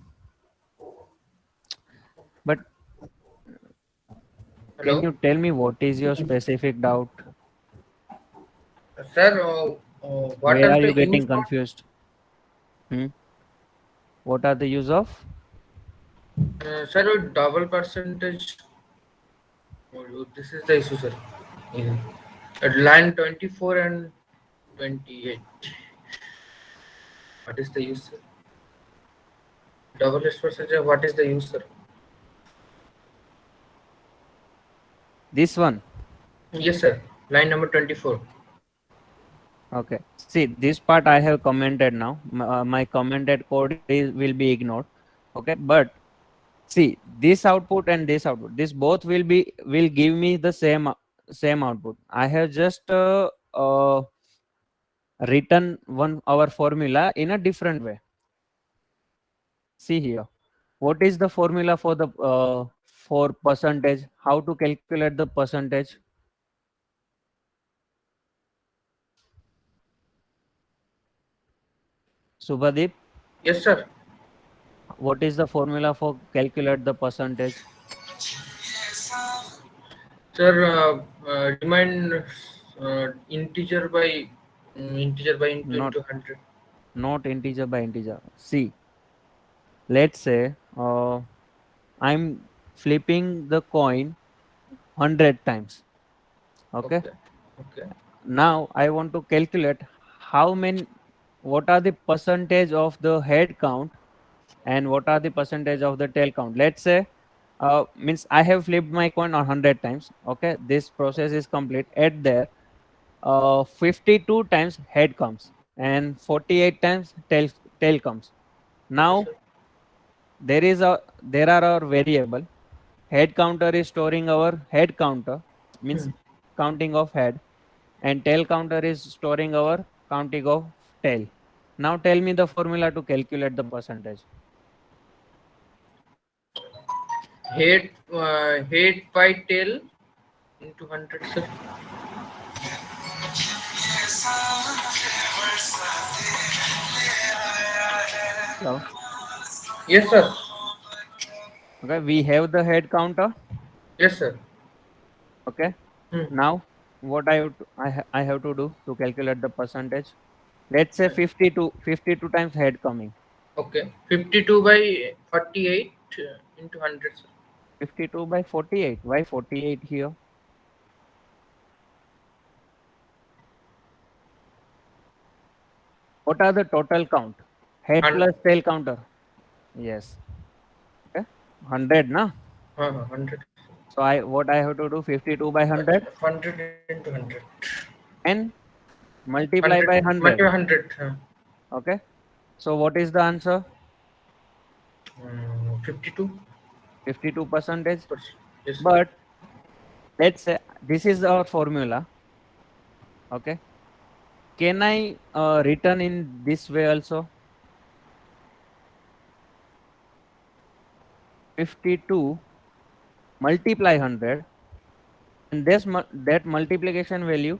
but can Hello, you tell me what is your specific doubt? sir. What Where are are the you use getting of confused? Hmm? What are the use of? sir? Double percentage. Oh, this is the issue, sir. Yeah. At line 24 and 28. What is the use, sir? Double S percentage. What is the use, sir? This one. Yes, sir. Line number 24. Okay. See, this part I have commented now. My commented code will be ignored. Okay. But see, this output and this output, this both will give me the same output. I have just written our formula in a different way. See here. What is the formula for the for percentage? How to calculate the percentage? Subhadeep, Yes, sir. what is the formula for calculate the percentage? Sir, remind integer by Not into 100. not integer by integer. See, let's say I'm flipping the coin 100 times. Okay. Okay. Okay. Now I want to calculate how many, what are the percentage of the head count and what are the percentage of the tail count. Let's say means I have flipped my coin 100 times. Okay, this process is complete. At there 52 times head comes and 48 times tail comes. Yes, Now sir. there are our variable. Head counter is storing our head counter, means counting of head, and tail counter is storing our counting of tail. Now tell me the formula to calculate the percentage. Head by tail into 100, sir. So Yes, sir. okay, we have the head counter. Yes, sir. Okay, Hmm. now what I have to do to calculate the percentage? Let's say 52 times head coming. Okay. 52 by 48 into 100, sir. 52 by 48. Why 48 here? What are the total count? Head And plus tail counter. Yes. Okay. 100 na. 100. So what I have to do? 52 by 100 100 into 100. and multiply 100 by multiply 100. 100. Okay. So what is the answer? 52. 52 percentage. Yes, sir. But let's say this is our formula. Okay. Can I return in this way also? 52 multiply 100 and that multiplication value,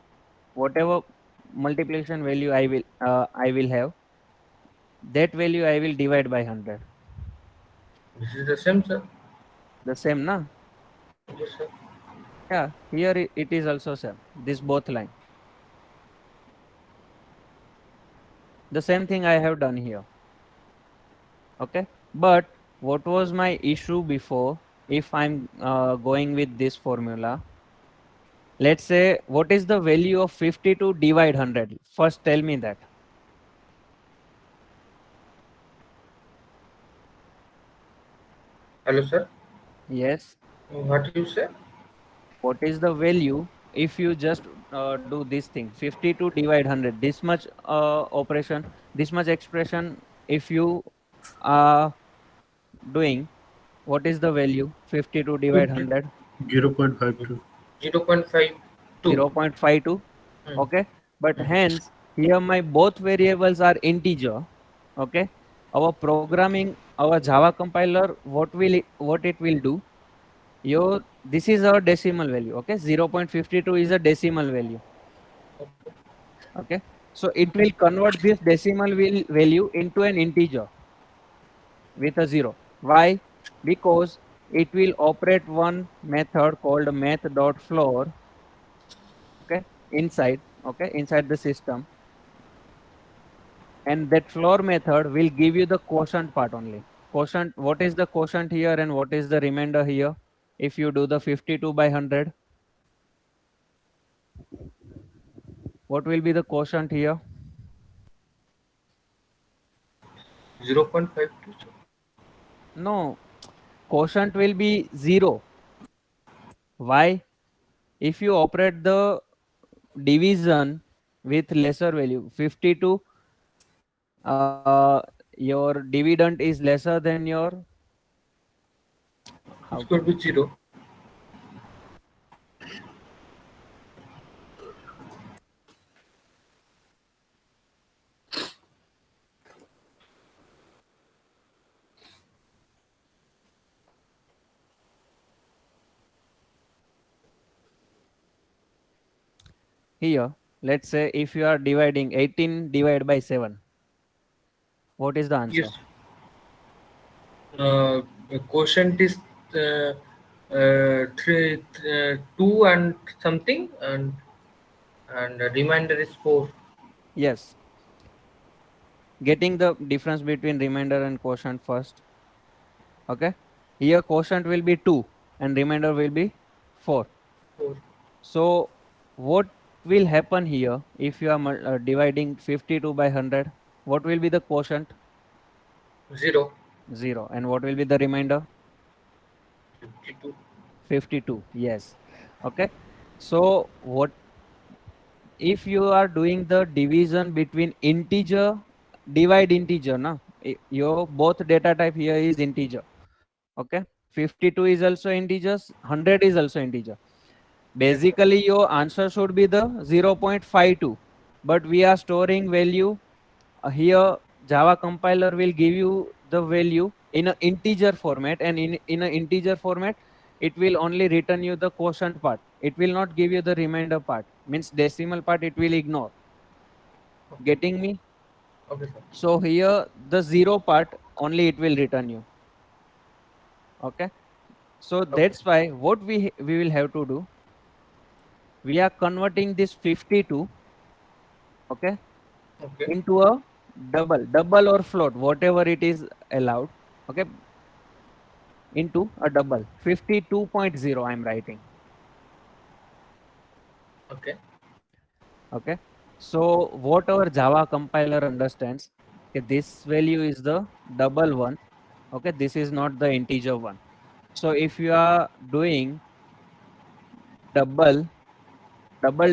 whatever multiplication value I will have, that value I will divide by 100. This is the same, sir. The same na? Yes, sir. Yeah, here it is also same. This both line. The same thing I have done here. Okay, but what was my issue before? If I'm going with this formula, let's say what is the value of 52 divide 100? First tell me that. Hello, sir. Yes. What you say? What is the value if you just do this thing 52 divide 100, this much operation, this much expression, if you are doing, what is the value 52 divide 50, 100? 0.52. 0.52. 0.52. Hmm. Okay, but Hmm. hence here my both variables are integer. Okay, our programming, our Java compiler, what it will do, your this is our decimal value. Okay, 0.52 is a decimal value. Okay, so it will convert this decimal value into an integer with a 0. Why? Because it will operate one method called math.floor. Okay, inside the system, and that floor method will give you the quotient part only. Quotient, what is the quotient here and what is the remainder here? if you do the 52 by 100, what will be the quotient here? 0.52. No, quotient will be 0. Why? If you operate the division with lesser value, 52, your dividend is lesser than your, how It's going can to be 0. here, let's say if you are dividing 18 divided by 7, what is the answer? Yes. The quotient is three, 2 and something, and the remainder is 4. Yes, getting the difference between remainder and quotient first. Okay, here quotient will be 2 and remainder will be 4. 4. So what will happen here if you are dividing 52 by 100? What will be the quotient? 0. 0. And what will be the remainder? 52. 52. Yes. Okay. So what if you are doing the division between integer, divide integer, na? Your both data type here is integer. Okay. 52 is also integers, 100 is also integer. Yes, sir. Basically, your answer should be the 0.52, but we are storing value here. Java compiler will give you the value in an integer format, and in an integer format, it will only return you the quotient part. It will not give you the remainder part. Means decimal part it will ignore. Okay. Getting me? Okay, sir. So here the 0 part only it will return you. Okay. So Okay. that's why what we will have to do. We are converting this 52, okay, Okay. into a double or float, whatever it is allowed, okay, into a double. 52.0 I'm writing. Okay. Okay, so what our Java compiler understands, okay, this value is the double one. Okay, this is not the integer one. So if you are doing double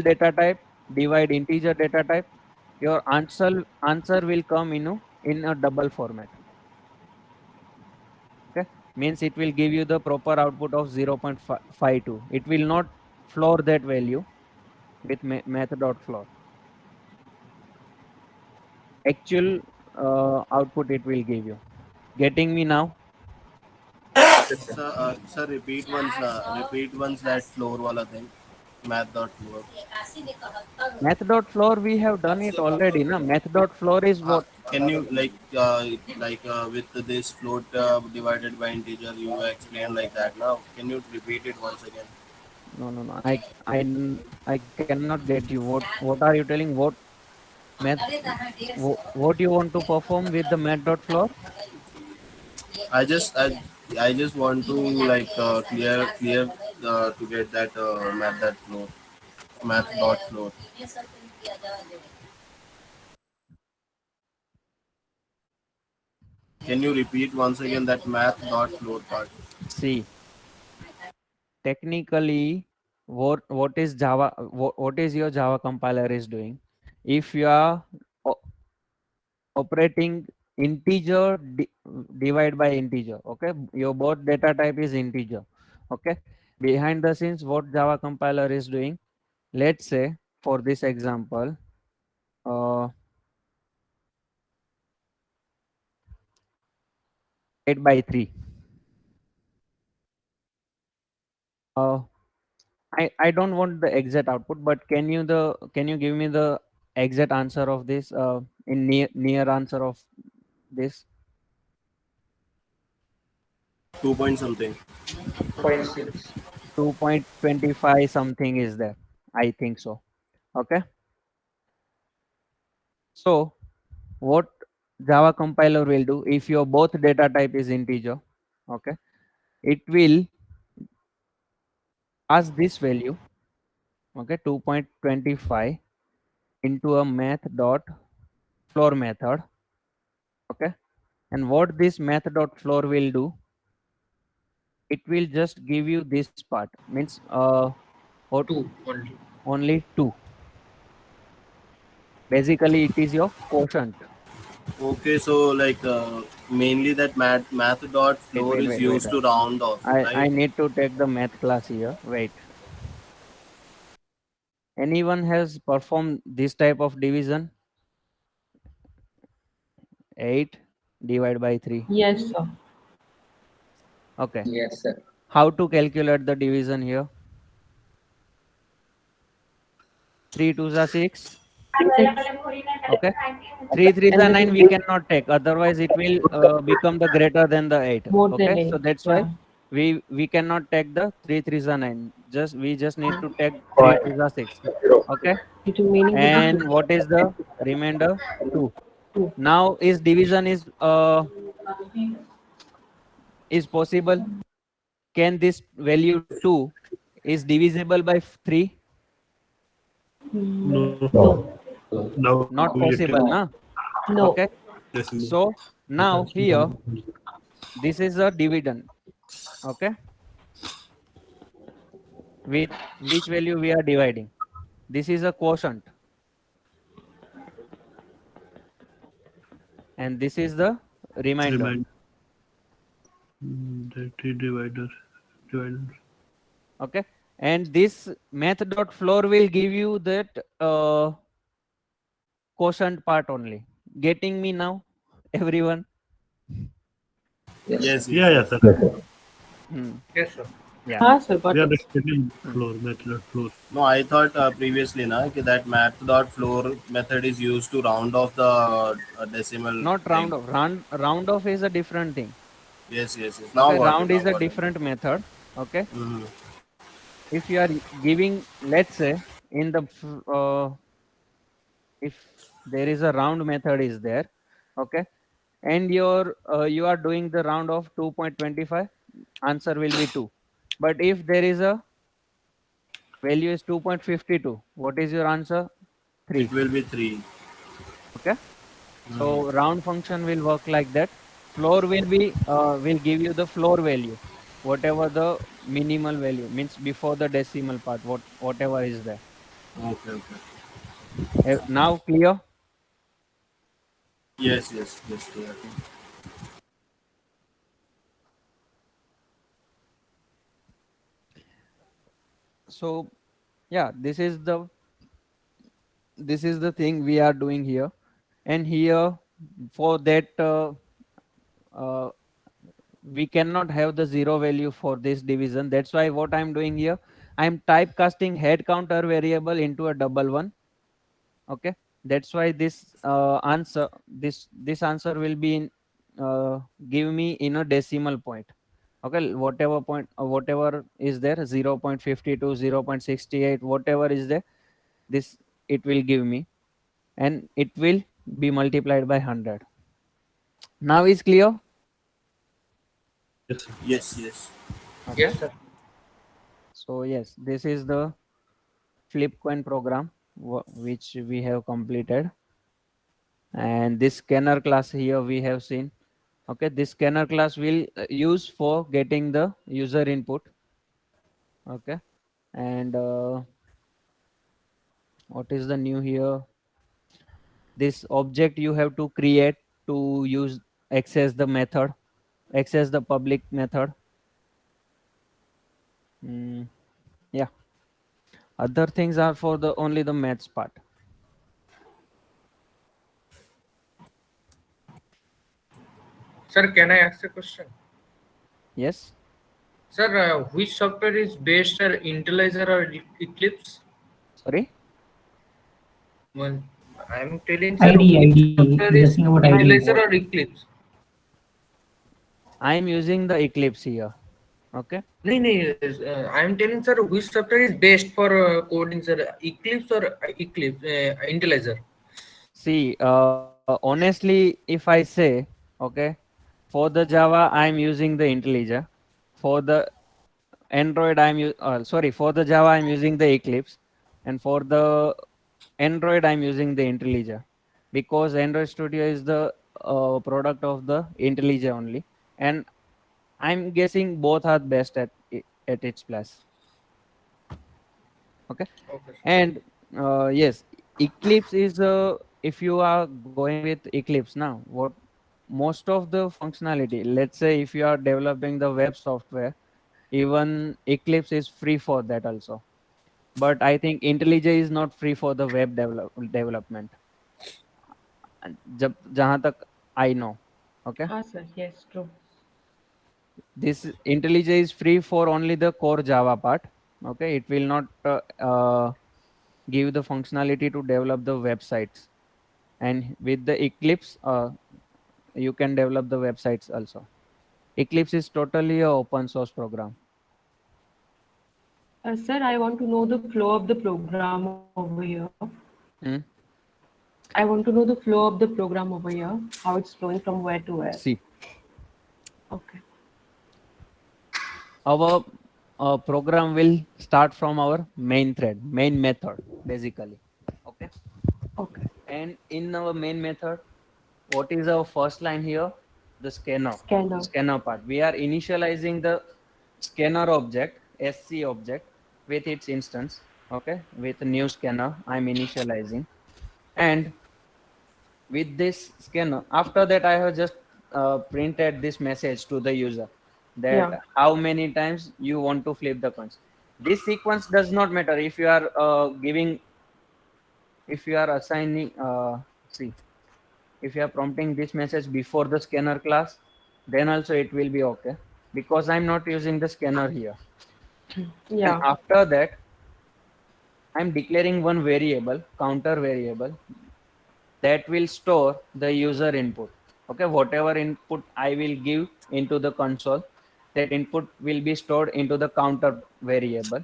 data type divide integer data type, your answer will come in a double format. Okay, means it will give you the proper output of 0.52. It will not floor that value with method.floor. Actual output it will give you. Getting me now? Yes, sir. Sir, repeat once that floor wala thing. Math dot floor. Method.floor we have done it already. Na? Method.floor is what? Can you with this float divided by integer you explain like that now? Can you repeat it once again? No. I cannot get you. What are you telling? Math? What you want to perform with the math.floor? I just I, I just want to clear to get that math dot floor. Can you repeat once again that math dot floor part? See, technically, what is Java? What is your Java compiler is doing? If you are operating integer divide by integer, okay, your both data type is integer. Okay, behind the scenes what Java compiler is doing, let's say for this example, uh 8 by 3. uh I don't want the exact output, but can you give me the exact answer of this, in near answer of this? 2 point something. 2.6. 2.25 something is there, I think so. Okay, so what Java compiler will do, if your both data type is integer, okay, it will pass this value, okay, 2.25 into a math dot floor method, okay. And what this math dot floor will do, it will just give you this part, means what, 2 only. only 2. Basically it is your quotient. Okay, so like mainly that math dot Wait, floor wait, is wait, wait, used wait. to round off, I right? need to take the math class here. Wait. Anyone has performed this type of division? 8 divided by 3. Yes, sir. Okay. Yes, sir. How to calculate the division here? 3 2s are 6. 6. Okay. 3 3s And are this 9. is We cannot take. Otherwise, it will become the greater than the 8. more Okay. than So 8. that's why Yeah. we cannot take the 3 3s are 9. We just need to take 3 2s are 6. Okay. It remaining will be And what is the remainder? 2. 2. Now is division is possible. Can this value 2 is divisible by 3? No. No. Now Not we get possible, it. na? No. Okay. Decimal. So It now has to here be. this is a dividend. Okay. With which value we are dividing? This is a quotient, and this is the remainder. Remind that divider. Okay. And this math dot floor will give you that quotient part only. Getting me now, everyone? Yes. Yes, Yeah, yes, yeah, yes. sir. Hmm. Yes, sir. Yeah. हाँ sir, got We are it. extending Hmm. floor method floor. No, I thought previously na that math dot floor method is used to round off the decimal Not thing. round off. Round off is a different thing. Yes, yes, yes. Now Okay. got it. Round Now is a got it. different method. Okay. Mm-hmm. If you are giving, let's say, in the if there is a round method is there, okay, and you are doing the round of 2.25, answer will be 2. But if there is a value is 2.52, what is your answer? It 3. will be 3. Okay. Mm-hmm. So round function will work like that. Floor will give you the floor value, whatever the minimal value, means before the decimal part, whatever is there. Okay, okay. Now clear? Yes, yes, yes, clear. So yeah, this is the thing we are doing here. And here, for that uh, we cannot have the zero value for this division. That's why what I'm doing here, I'm typecasting head counter variable into a double one. Okay. That's why this answer will be in give me in a decimal point. Okay. Whatever point, whatever is there, 0.52, 0.68, whatever is there, this it will give me, and it will be multiplied by 100. Now is clear? Yes, sir. Yes, yes. Okay. Yes, sir. So yes, this is the flip coin program which we have completed. And this scanner class here we have seen. Okay, this scanner class will use for getting the user input. Okay. And what is the new here? This object you have to create to use access the method, access the public method. Mm, yeah. Other things are for the only the maths part. Sir, can I ask a question? Yes. Sir, which software is best, sir, IntelliJ or Eclipse? Sorry. Well, I'm telling, sir, ID, which ID. software He's is asking about ID. IntelliJ or Eclipse? I am using the Eclipse here. Okay. No, no, I'm telling, sir, which software is best for coding, sir, Eclipse or Eclipse, IntelliJ? See, honestly, if I say, okay, for the Java, I'm using the IntelliJ. For the Android, for the Java, I'm using the Eclipse, and for the Android, I'm using the IntelliJ, because Android Studio is the product of the IntelliJ only, and I'm guessing both are best at its place. Okay, Okay, sir. and yes, Eclipse is if you are going with Eclipse now, what most of the functionality, let's say if you are developing the web software, even Eclipse is free for that also. But I think IntelliJ is not free for the web development. जहाँ तक I know. Okay, Ah, sir, yes, true. this IntelliJ is free for only the core Java part. Okay, it will not give the functionality to develop the websites. And with the Eclipse, you can develop the websites also. Eclipse is totally a open source program. Sir, I want to know the flow of the program over here. Hmm? I want to know the flow of the program over here, how it's flowing from where to where. See, Okay. our program will start from our main thread, main method, basically. Okay, Okay. and in our main method, what is our first line here? The Scanner. scanner part. We are initializing the scanner object, SC object, with its instance. Okay, with a new scanner, I'm initializing, and with this scanner, after that, I have just printed this message to the user that Yeah. how many times you want to flip the coins. This sequence does not matter if you are if you are assigning, see, if you are prompting this message before the scanner class, then also it will be okay, because I'm not using the scanner here. And Yeah. after that, I'm declaring one variable, counter variable, that will store the user input. Okay, whatever input I will give into the console, that input will be stored into the counter variable.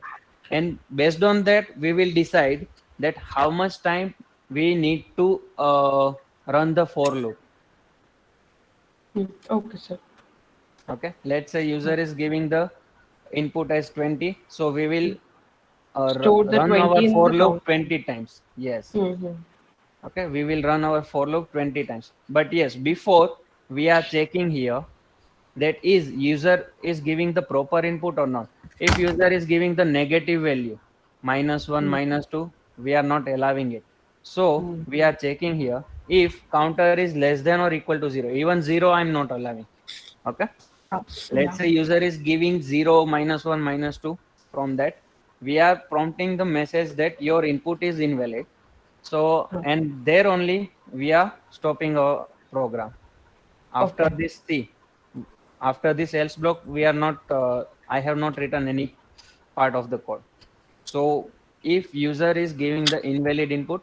And based on that, we will decide that how much time we need to run the for loop. Okay, sir. Okay, let's say user is giving the input as 20, so we will Store the run our 20 in for the loop count. 20 times. Yes. Mm-hmm. Okay, we will run our for loop 20 times. But yes, before we are checking here that is user is giving the proper input or not. If user is giving the negative value, -1, -2, we are not allowing it. So Mm. we are checking here if counter is less than or equal to 0. Even 0 I'm not allowing. Okay. Let's Yeah. say user is giving 0, -1, -2. From that, we are prompting the message that your input is invalid. So, and there only we are stopping our program. After Okay. this, see, after this else block, we are not, I have not written any part of the code. So if user is giving the invalid input,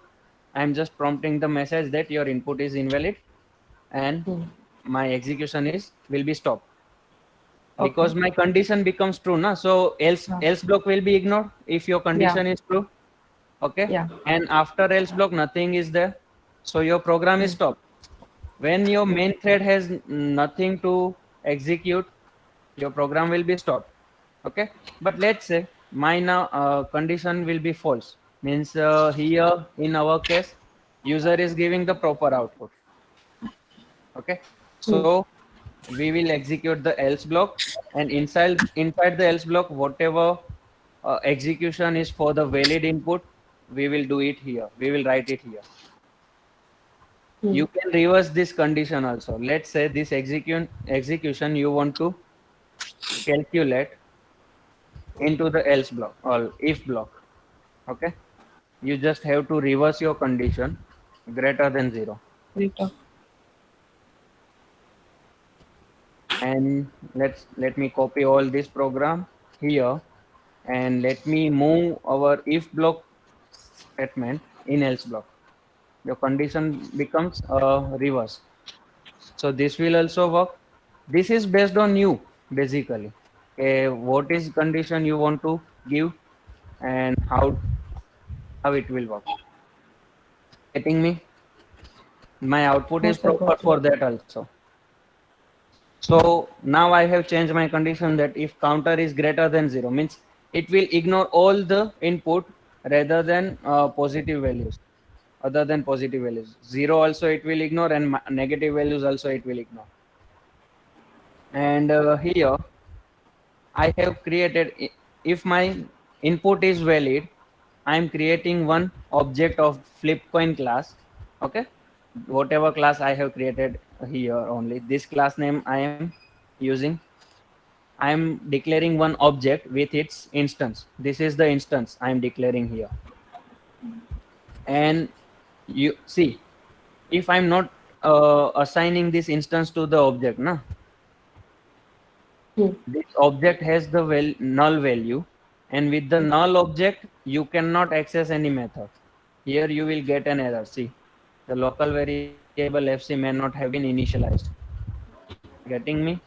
I'm just prompting the message that your input is invalid, and Mm. my execution is will be stopped, Okay. because my condition becomes true. Na? So Yeah. else block will be ignored if your Yeah. condition is true. Okay. Yeah. And after else block, nothing is there. So your program is Mm. stopped. When your Yeah. main thread has nothing to execute, your program will be stopped. Okay. But let's say my now condition will be false. Means here in our case, user is giving the proper output. Okay. Mm. So we will execute the else block, and inside the else block, whatever execution is for the valid input, we will do it here. We will write it here. You Mm. can reverse this condition also. Let's say this execution you want to calculate into the else block or if block. Okay. You just have to reverse your condition greater than 0. Later. And let me copy all this program here, and let me move our if block statement in else block. Your condition becomes reverse. So this will also work. This is based on you, basically. What is condition you want to give, and how it will work. Getting me? My output is Yes, sir, proper got it. for that also. So now I have changed my condition that if counter is greater than 0 means it will ignore all the input rather than positive values, other than positive values. 0 also it will ignore, and negative values also it will ignore. And here I have created, if my input is valid, I am creating one object of flipcoin class. Okay, whatever class I have created here, only this class name I am using. I am declaring one object with its instance. This is the instance I am declaring here. And you see, if I'm not assigning this instance to the object, na, Hmm. this object has the null value, and with the null object you cannot access any method. Here you will get an error. See, the local variable fc may not have been initialized. Getting me?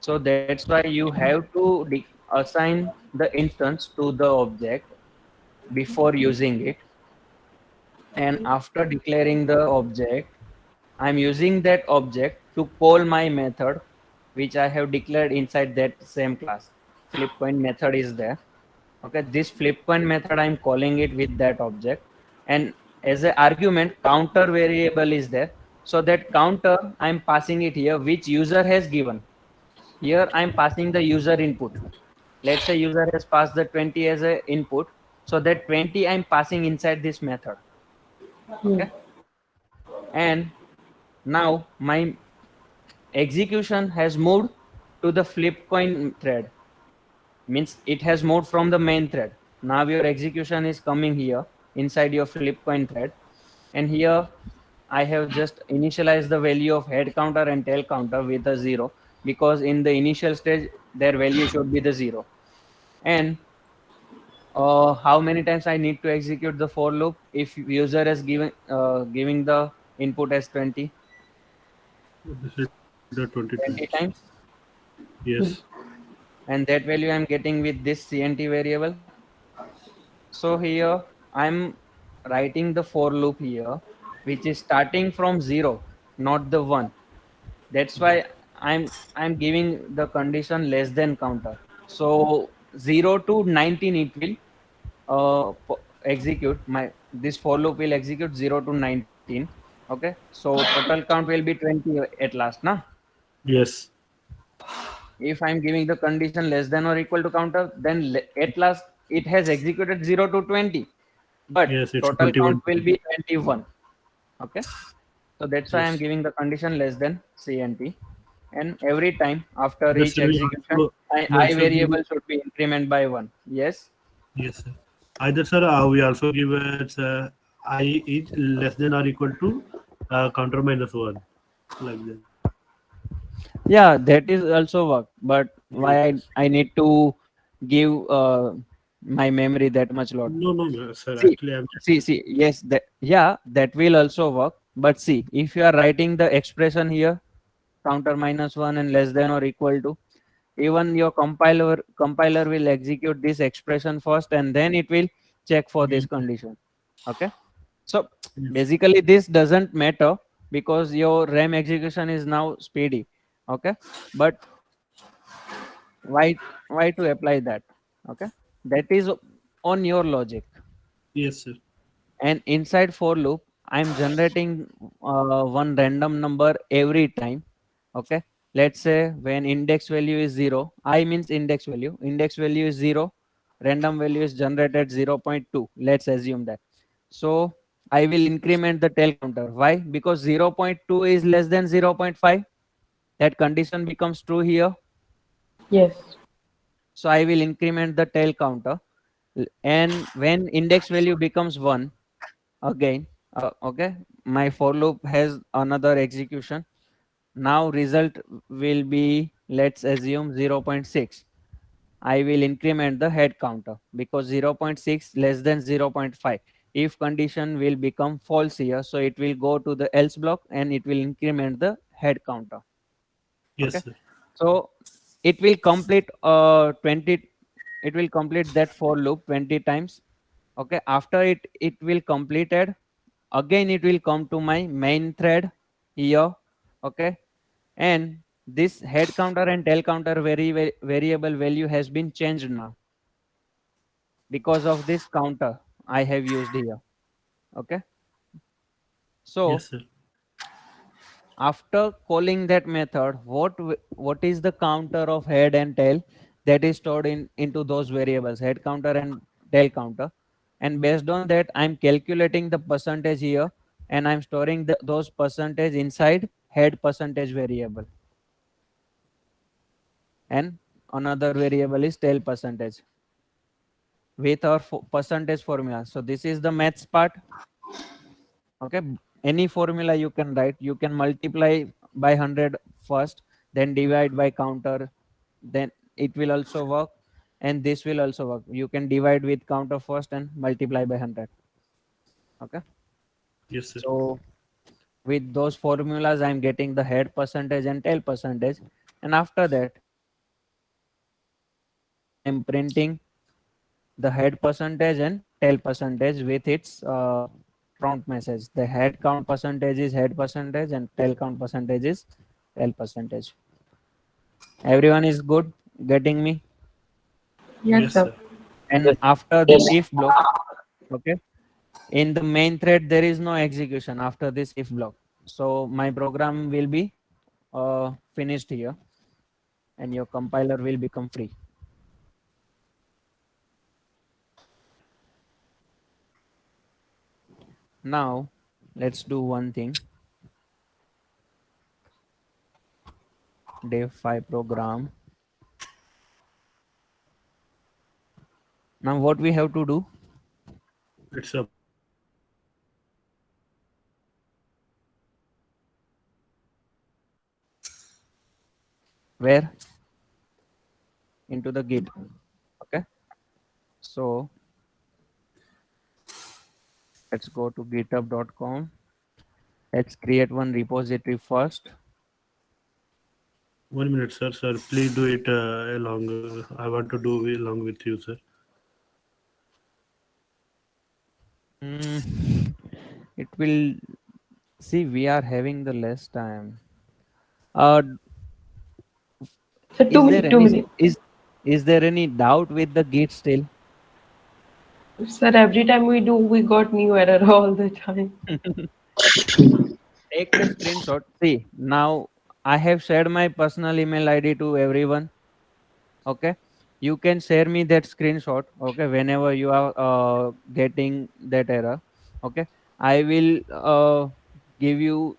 So that's why you have to assign the instance to the object before using it. And after declaring the object, I'm using that object to call my method, which I have declared inside that same class. Flipcoin method is there. Okay, this flipcoin method I'm calling it with that object, and as an argument counter variable is there. So that counter I'm passing it here, which user has given. Here I'm passing the user input. Let's say user has passed the 20 as a input, so that 20 I'm passing inside this method. Okay, and now my execution has moved to the flipcoin thread, means it has moved from the main thread. Now your execution is coming here inside your flipcoin thread, and here I have just initialized the value of head counter and tail counter with a 0, because in the initial stage their value should be the 0. And how many times I need to execute the for loop if user is giving the input as 20? This is the 20 20 times. times. Yes. And that value I'm getting with this cnt variable. So here I'm writing the for loop here, which is starting from 0, not the 1. That's why I'm giving the condition less than counter. So 0 to 19 it will execute. My this for loop will execute 0 to 19. Okay, so total count will be 20 at last, na. Yes. If I'm giving the condition less than or equal to counter, then at last it has executed 0 to 20, but Yes, it's total count 21. will be 21. Okay, so that's why I'm Yes. giving the condition less than cnt. And every time after That's each we execution, also we I also give. variable should be increment by 1. Yes. Yes, sir. Either, sir, we also give it I is less than or equal to counter minus one, like that. Yeah, that is also work, but why Yes. I need to give my memory that much load? No, no, no, sir. See, Actually, I'm see, yes, that, yeah, that will also work. But see, if you are writing the expression here, counter minus 1 and less than or equal to, even your compiler will execute this expression first, and then it will check for this yes, condition. Okay, so yes, basically this doesn't matter because your RAM execution is now speedy. Okay, but why to apply that? Okay, that is on your logic. yes, sir. And inside for loop I'm generating one random number every time. Okay, let's say when index value is 0, I means index value is 0, random value is generated 0.2, let's assume that. So I will increment the tail counter. Why? Because 0.2 is less than 0.5. That condition becomes true here. Yes. So I will increment the tail counter. And when index value becomes 1, again, okay, my for loop has another execution. Now result will be, let's assume 0.6. I will increment the head counter because 0.6 less than 0.5. If condition will become false here, so it will go to the else block and it will increment the head counter. Yes, Okay, sir. so it will complete 20, it will complete that for loop 20 times. Okay, after it will completed, again it will come to my main thread here. Okay, and this head counter and tail counter variable value has been changed now because of this counter I have used here. Okay. So Yes, sir. after calling that method, what is the counter of head and tail that is stored into those variables, head counter and tail counter, and based on that I'm calculating the percentage here, and I'm storing those percentage inside head percentage variable, and another variable is tail percentage with our percentage formula. So this is the maths part. Okay, any formula you can write, you can multiply by 100 first, then divide by counter, then it will also work, and this will also work. You can divide with counter first and multiply by 100. Okay, Yes, sir. so with those formulas I'm getting the head percentage and tail percentage, and after that I'm printing the head percentage and tail percentage with its prompt message. The head count percentage is head percentage and tail count percentage is tail percentage. Everyone is good getting me? Yes, Yes, sir. sir. And after the if block, okay, in the main thread there is no execution after this if block. So my program will be finished here, and your compiler will become free. Now let's do one thing. Dev 5 program. Now what we have to do, It's a where into the git. Okay, so let's go to github.com. Let's create one repository first. 1 minute, sir. Sir, please do it along. I want to do it along with you, sir. It will, see, we are having the less time. uh So is there 2 any minutes. is there any doubt with the git still? Sir, every time we do, we got new error all the time. Take a screenshot. See, now I have shared my personal email ID to everyone. Okay, you can share me that screenshot. Okay, whenever you are getting that error. Okay, I will give you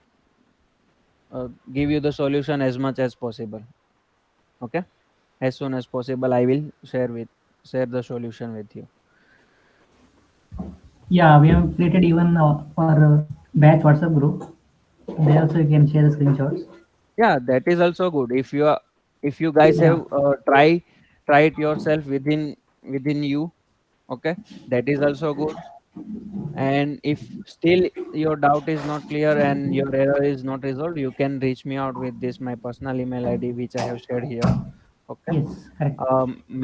give you the solution as much as possible. Okay, as soon as possible I will share the solution with you. Yeah, we have created even our batch WhatsApp group. There also you can share the screenshots. Yeah, that is also good. If you guys Yeah. have try it yourself within you. Okay, that is also good. And if still your doubt is not clear and your error is not resolved, you can reach me out with this my personal email ID which I have shared here. Okay, Yes, correct.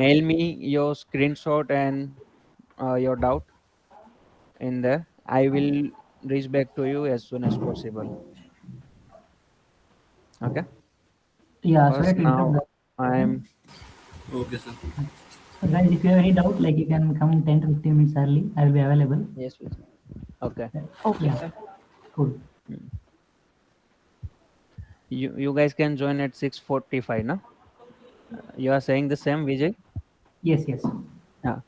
mail me your screenshot and your doubt in there. I will reach back to you as soon as possible. Okay, Yeah, sorry first to interrupt now that. I'm Okay, sir. So guys, if you have any doubt, like you can come 10 to 15 minutes early. I'll be available. yes please. Okay. Okay, Yeah, sir. cool. Mm. You guys can join at 6:45 now. You are saying the same, Vijay? Yes, yes. Yeah.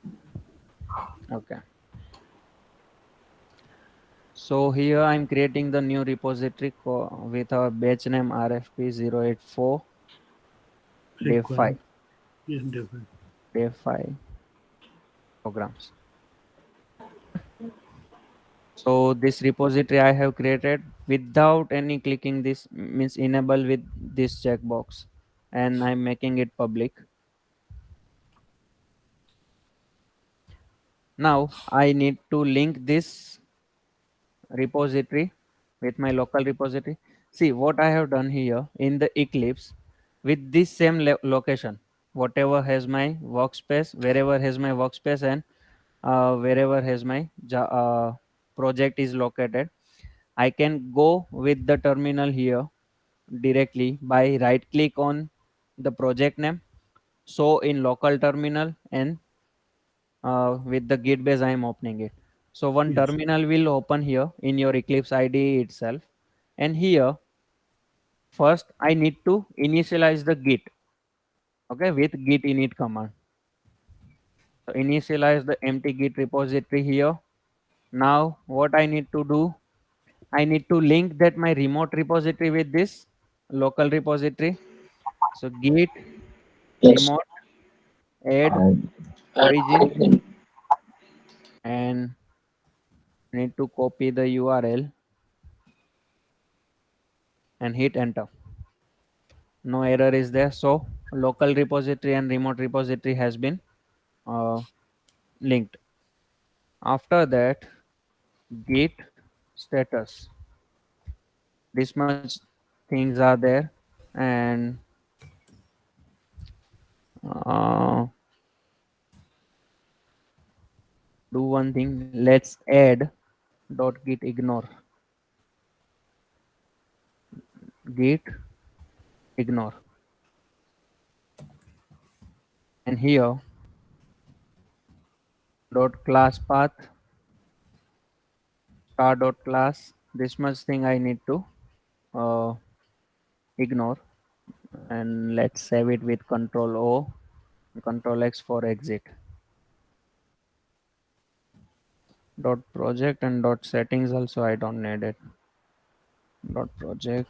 Okay. So here I'm creating the new repository with our batch name RFP084 day 5 Requirement. Yes, definitely. day 5 programs. So this repository I have created without any clicking this means enable with this checkbox, and I'm making it public. Now I need to link this repository with my local repository. See what I have done here in the Eclipse with this same location, whatever has my workspace, wherever has my workspace, and wherever has my project is located. I can go with the terminal here directly by right click on the project name, show in local terminal, and with the git base I am opening it. So one Yes. terminal will open here in your Eclipse IDE itself, and here first I need to initialize the git, okay, with git init command. So initialize the empty git repository here. Now what I need to do, I need to link that my remote repository with this local repository. So git Yes. remote add And origin, and need to copy the URL and hit enter. No error is there. So local repository and remote repository has been uh, linked. After that, git status. This much things are there, and uh, do one thing. Let's add dot git ignore, git ignore, and here dot class path star dot class. This much thing I need to uh, ignore, and let's save it with control O, control X for exit. Dot project and dot settings also I don't need it. Dot project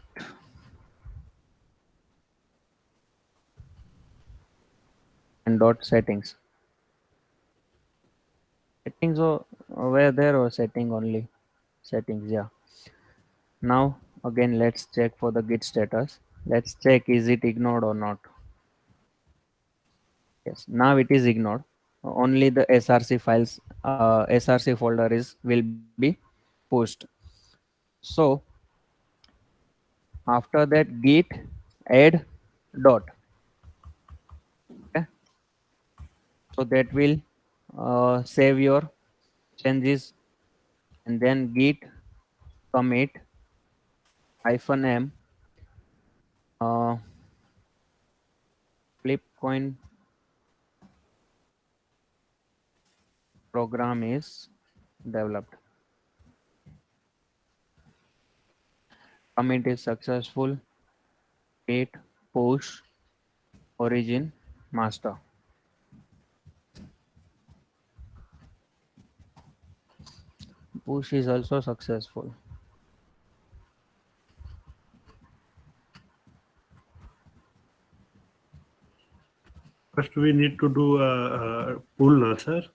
and dot settings. Settings were there, or setting only? Settings, yeah. Now again let's check for the git status. Let's check is it ignored or not. Yes, now it is ignored. Only the src files, src folder is will be pushed. So after that, git add dot, okay, so that will save your changes, and then git commit -m uh, flipcoin program is developed. Commit is successful. Git push origin master. Push is also successful. First, we need to do a pool now, sir. I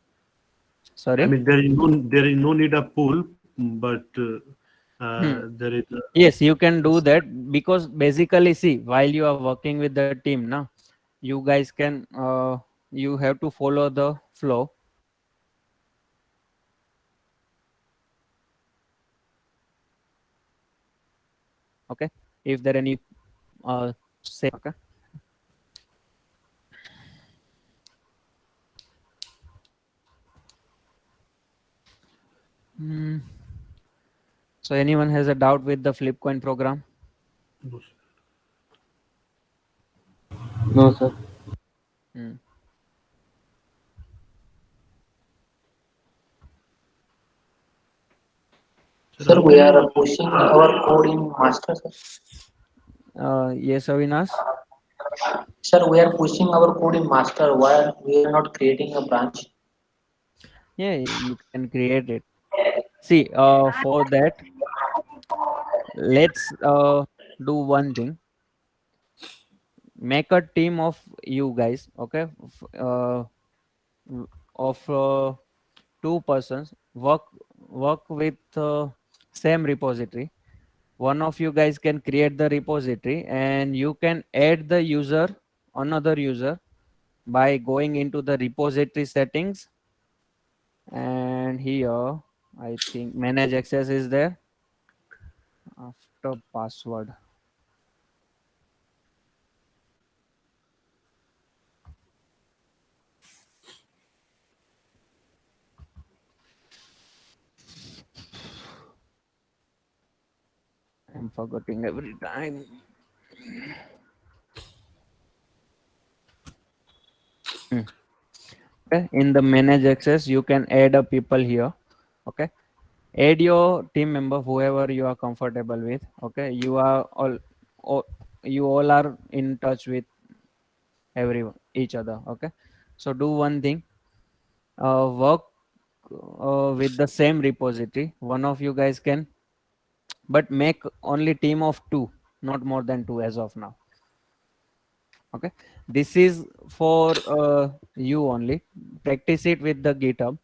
Sorry. mean, there is no need of pool, but there is. Yes, you can do that, because basically, see, while you are working with the team now, you guys can you have to follow the flow. Okay, if there any say, okay. Hmm. So anyone has a doubt with the Flipcoin program? No, sir. Hmm. Sir, Sir, how we can are you? pushing our code in master, sir. Yes, Avinash. Sir, we are pushing our code in master. Why we are not creating a branch? Yeah, you can create it. See, for that, let's do one thing. Make a team of you guys, okay, of 2 persons. Work with same repository. One of you guys can create the repository, and you can add the user, another user, by going into the repository settings, and here I think manage access is there. After password, I'm forgetting every time. Okay, in the manage access you can add a people here. Okay, add your team member whoever you are comfortable with. Okay, all you all are in touch with everyone each other. Okay, so do one thing, work with the same repository. One of you guys can, but make only team of two, not more than two as of now. Okay, this is for you only. Practice it with the GitHub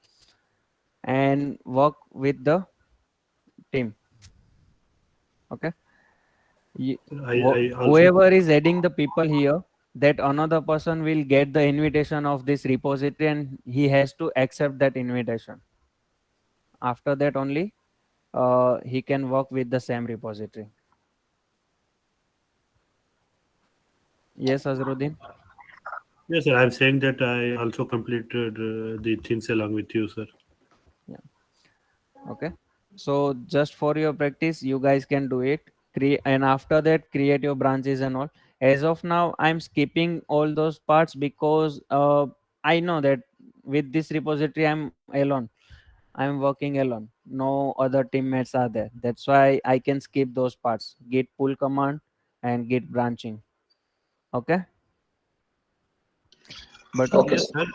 and work with the team. Okay, I also whoever is adding the people here, that another person will get the invitation of this repository and he has to accept that invitation. After that only he can work with the same repository. Yes, Azruddin. yes, sir. I'm saying that I also completed the things along with you, sir. Yeah. Okay, so just for your practice you guys can do it, create, and after that create your branches and all. As of now I'm skipping all those parts because I know that with this repository I'm alone, I'm working alone, no other teammates are there. That's why I can skip those parts, git pull command and git branching. Okay, but Okay, Yes, sir. sir.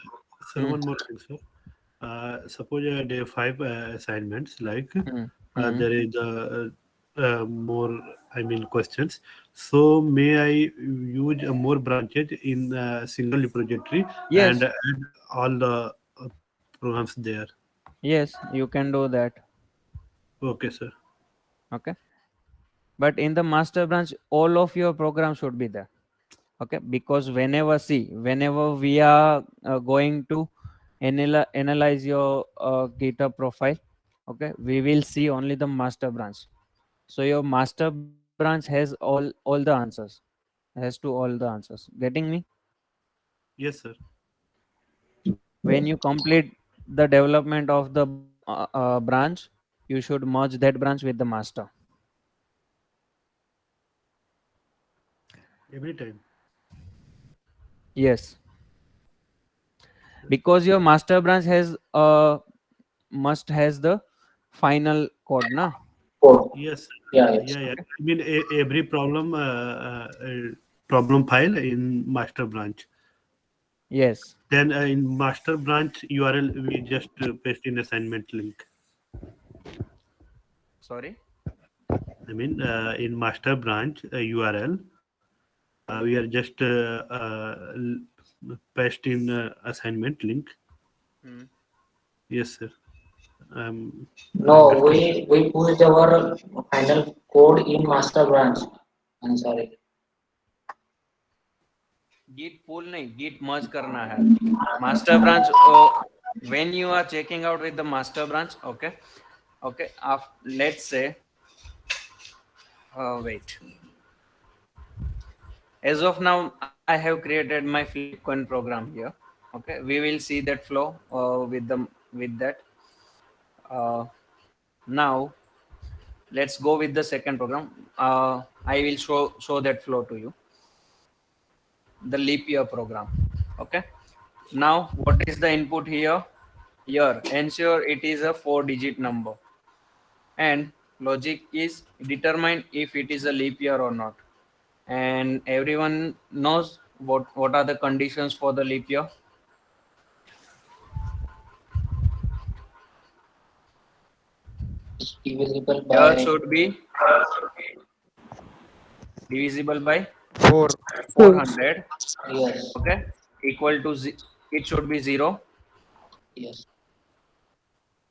Sir, mm, one more thing, sir. Suppose there are five assignments, like mm, mm. there is more, I mean, questions. So may I use more branches in a single repository and Yes, add all the programs there? yes, you can do that. Okay, sir. Okay, but in the master branch all of your programs should be there. Okay, because whenever we are going to analyze your github profile, okay, we will see only the master branch. So your master branch has all the answers, has to all the answers. Getting me? Yes, sir. When you complete the development of the branch, you should merge that branch with the master. Every time. Yes, because your master branch has must has the final code na. Four. Yes. Yeah, yes. Yeah, yeah. Okay. I mean, every problem file in master branch. Yes. Then in master branch URL, we just paste in assignment link. Sorry. I mean, in master branch URL, we are just paste in assignment link. Hmm. Yes, sir. Um, No, understood. we pushed our final code in master branch. I'm sorry. Git pull नहीं, git merge करना है. Master branch when you are checking out with the master branch, okay, okay. Let's say, wait. As of now, I have created my Flipcoin program here. Okay, we will see that flow with that. Now let's go with the second program. I will show that flow to you. The leap year program. Okay. Now what is the input here? Year. Ensure it is a 4-digit number. And logic is determine if it is a leap year or not. And everyone knows what are the conditions for the leap year. It's divisible Year by should be divisible by 4. 400. yes, Okay, equal to it should be 0. yes.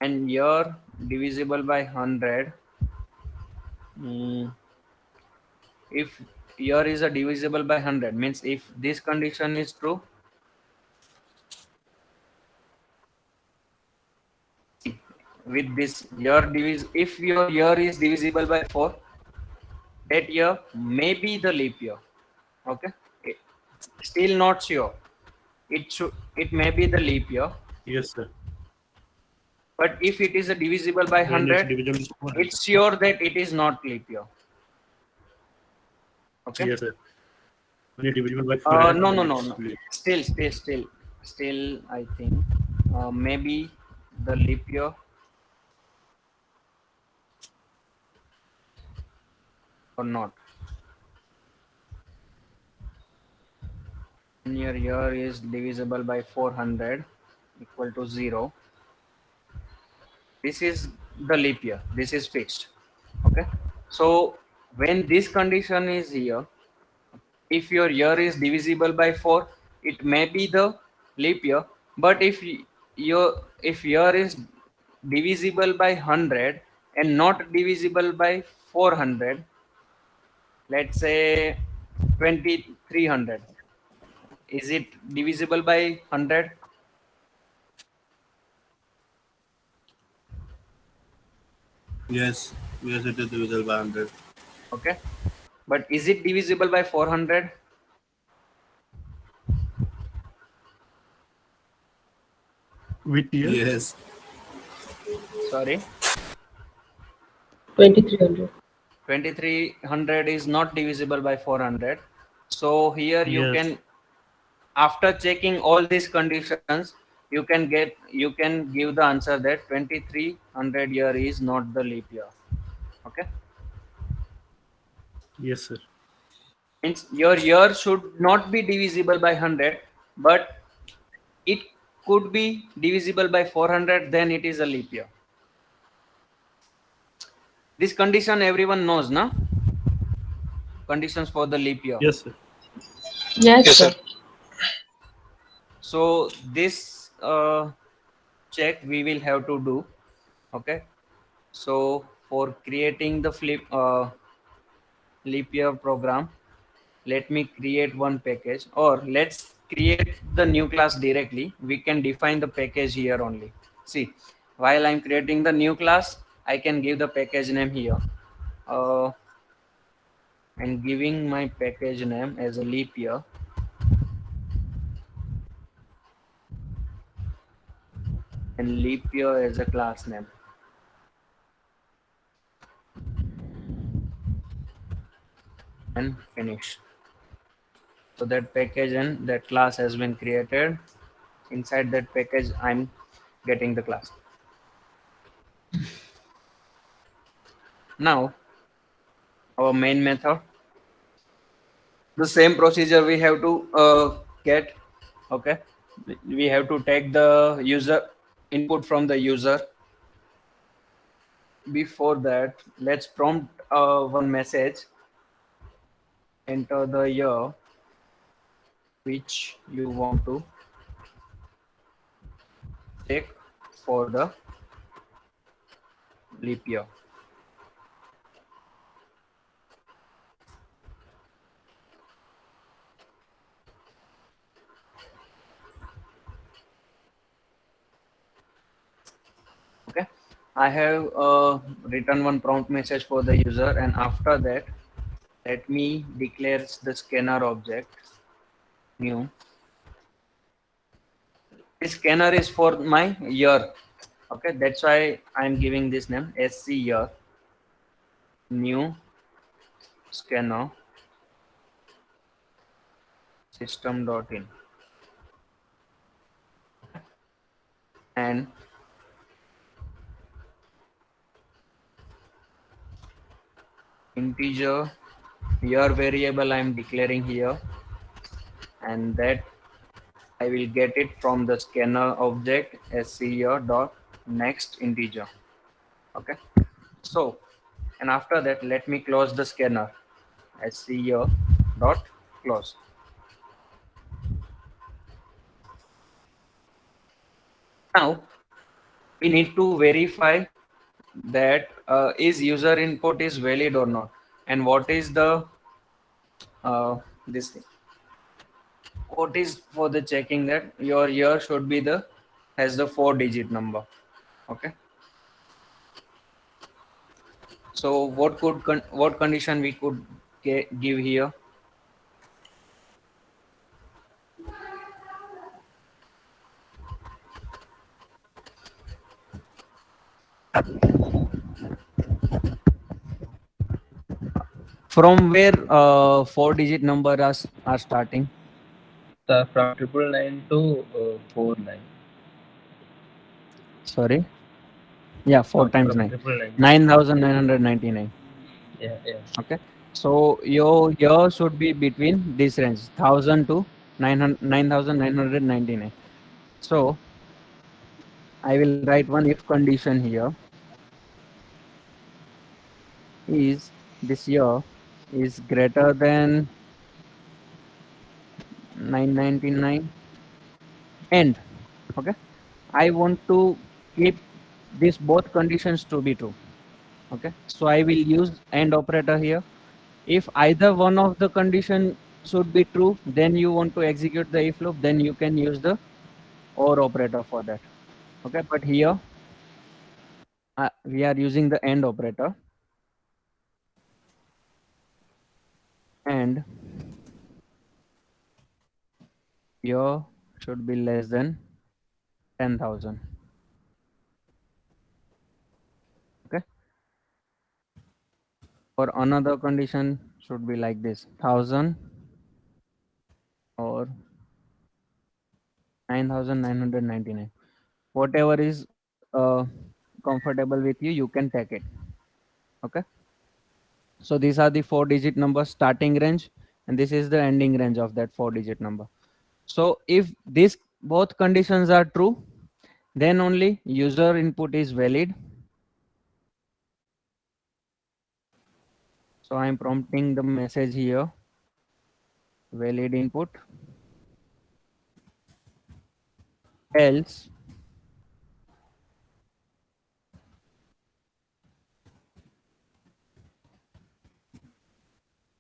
And year divisible by 100. If year is a divisible by 100, means if this condition is true, with this year if your year is divisible by 4, that year may be the leap year. Okay, still not sure. It may be the leap year, Yes, sir. but if it is a divisible by When it's 100, division. it's sure that it is not leap year. Okay. Yes, sir. when it's divisible by 12, No, then no, no, it's no. leap. Still, I think maybe the leap year. Or not. When your year is divisible by 400 equal to 0, this is the leap year. This is fixed. Okay. So when this condition is here, if your year is divisible by 4, it may be the leap year. But if year is divisible by 100 and not divisible by 400, let's say 2300, is it divisible by 100? Yes, yes, it is divisible by 100. Okay, but is it divisible by 400? Which year? Yes, Sorry, 2300. 2300 is not divisible by 400. So here you Yes. can, after checking all these conditions, you can give the answer that 2300 year is not the leap year. Okay, Yes, sir. means your year should not be divisible by 100, but it could be divisible by 400, then it is a leap year. This condition everyone knows, na? Conditions for the leap year. Yes, sir. Yes, sir. So this check we will have to do. Okay, so for creating the leap year program, let me create one package, or let's create the new class directly. We can define the package here only. See, while I'm creating the new class, I can give the package name here, and giving my package name as a leap year, and leap year as a class name. And finish. So that package and that class has been created. Inside that package, I'm getting the class. Now, our main method, the same procedure we have to get. Okay, we have to take the user input from the user. Before that, let's prompt one message. Enter the year which you want to take for the leap year. Okay, I have written one prompt message for the user, and after that, let me declare the scanner object new. This scanner is for my year. Okay, that's why I'm giving this name SC year new scanner system.in, and integer year variable I'm declaring here, and that I will get it from the scanner object SCR dot next integer. Okay, so, and after that, let me close the scanner SCR dot close. Now we need to verify that is user input is valid or not, and what is the this thing. What is for the checking that your year should be the has the 4-digit number. Okay, so what condition we could give here? From where 4-digit number are starting? From 999 to 49. Sorry. Yeah, 4 times From 9. 999. 9,999. Yeah, yeah. Okay. So your year should be between this range, 1000 to 9,999. So I will write one if condition here. Is this year is greater than 999, and okay, I want to keep these both conditions to be true. Okay, so I will use AND operator here. If either one of the condition should be true, then you want to execute the if loop, then you can use the OR operator for that. Okay, but here we are using the AND operator, and here should be less than 10,000. Okay, for another condition should be like this, 1000 or 9,999. Whatever is comfortable with you, you can take it. Okay, so these are the 4-digit numbers starting range, and this is the ending range of that 4-digit number. So if these both conditions are true, then only user input is valid. So I am prompting the message here, valid input, else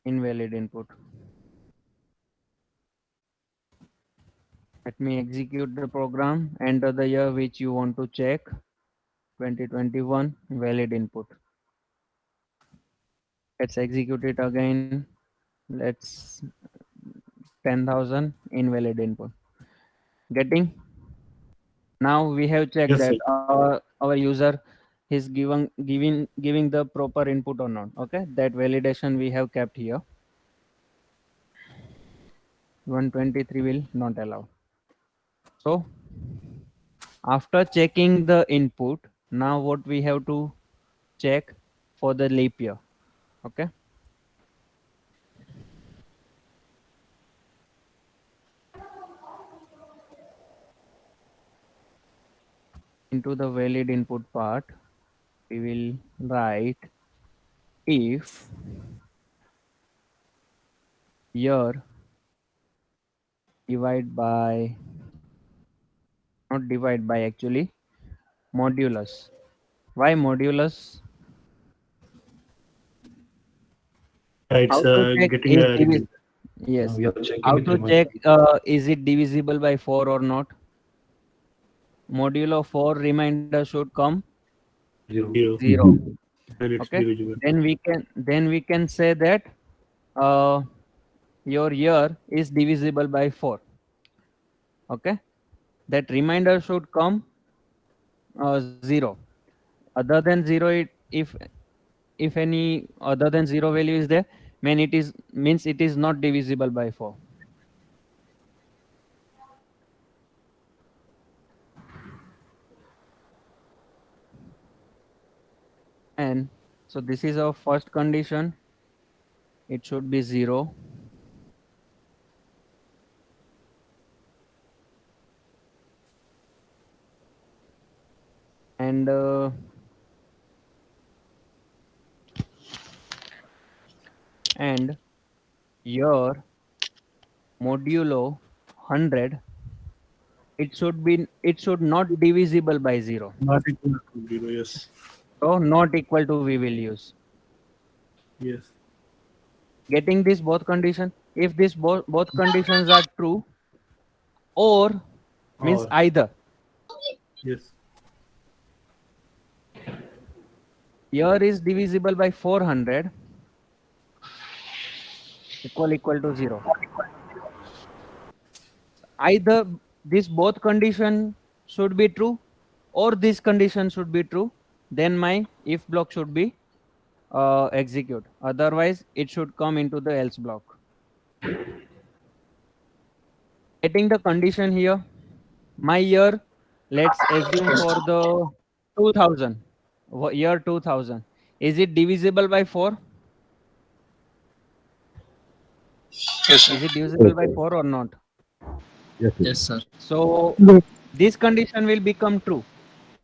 invalid input. Let me execute the program, enter the year which you want to check, 2021, valid input. Let's execute it again. Let's 10,000, invalid input. Getting? Now we have checked Yes, sir. that our user is giving the proper input or not. Okay, that validation we have kept here. 123 will not allow. So after checking the input, now what we have to check for the leap year. Okay, into the valid input part we will write if year divide by, not divide by actually, modulus. Why modulus? Yeah, How it's to check getting is a repeat. yes. We are checking How with to reminder. check is it divisible by 4 or not? Modulo 4 remainder should come 0. 0. And it's Okay. divisible. Then we can say that uh, your year is divisible by 4. Okay. That remainder should come 0. Other than 0, if any other than 0 value is there, means it is not divisible by 4. And so this is our first condition. It should be 0. And your modulo 100, it should not divisible by 0. Not equal to 0. Yes. So not equal to we will use. Yes. Getting this both condition, if this both conditions are true, or means Or either yes. year is divisible by 400, equal to 0. Either this both condition should be true or this condition should be true, then my if block should be execute. Otherwise, it should come into the else block. Getting the condition here, my year, let's assume for the 2000, year 2000. Is it divisible by 4? Yes, sir. Is it divisible by 4 or not? Yes, sir. So Yes. this condition will become true.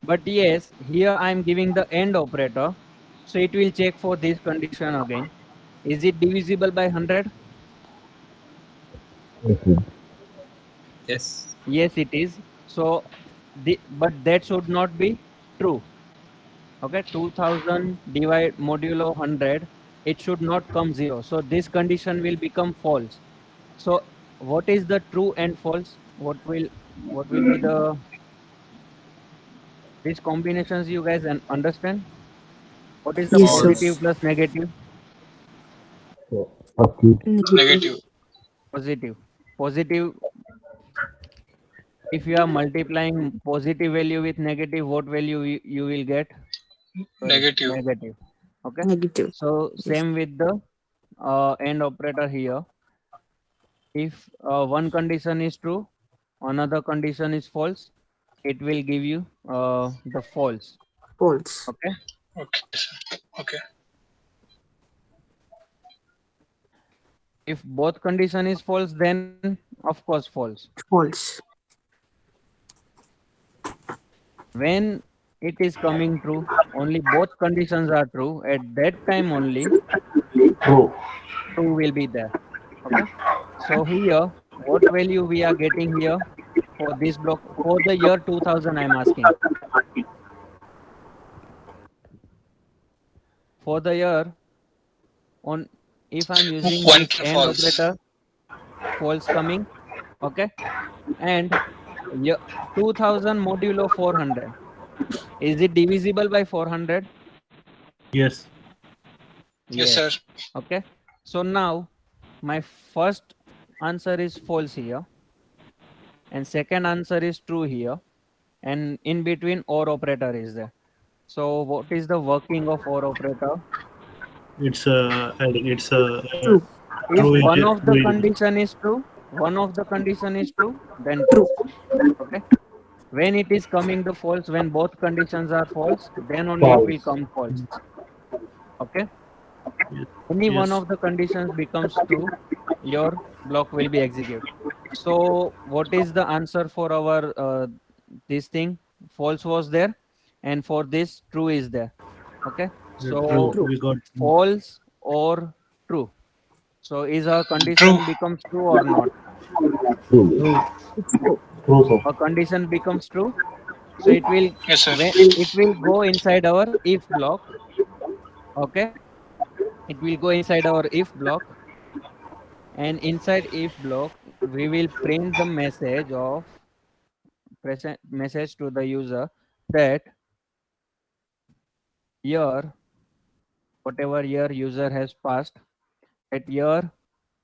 But yes, here I am giving the AND operator. So it will check for this condition again. Is it divisible by 100? Yes. Yes, it is. So, but that should not be true. Okay, 2000 divide modulo 100, it should not come 0. So this condition will become false. So what is the true and false? What will be the these combinations, you guys understand? What is the Yes, sir. positive False. plus negative? Negative. Negative. Positive. Positive. If you are multiplying positive value with negative, what value you will get? Sorry, Negative. negative. Okay. Negative. So Yes. same with the AND operator here. If one condition is true, another condition is false, it will give you the false. False. Okay. Okay, sir. Okay. If both condition is false, then of course false. False. When it is coming true, only both conditions are true. At that time only True. true will be there. Okay. So here, what value we are getting here for this block for the year 2000? I am asking for the year on. If I'm using One this true AND false. operator, false coming. Okay. And 2000 modulo 400. Is it divisible by 400? Yes. Yes, Yes. sir. Okay. So now my first answer is false here, and second answer is true here, and in between OR operator is there. So what is the working of OR operator? It's a True. If true one engine. of the condition is true, one of the condition is true, then True. true. Okay. When it is coming the false, when both conditions are false, then only it will come false. Okay. Any one Yes. of the conditions becomes true, your block will be executed. So what is the answer for our this thing? False was there, and for this true is there. Okay. True. So True. We got false or true. So is our True. condition becomes true or not? true. It's true. A condition becomes true. So it will Yes, sir. when it will go inside our if block. Okay. It will go inside our if block, and inside if block we will print the message of present message to the user that year, whatever year user has passed, that year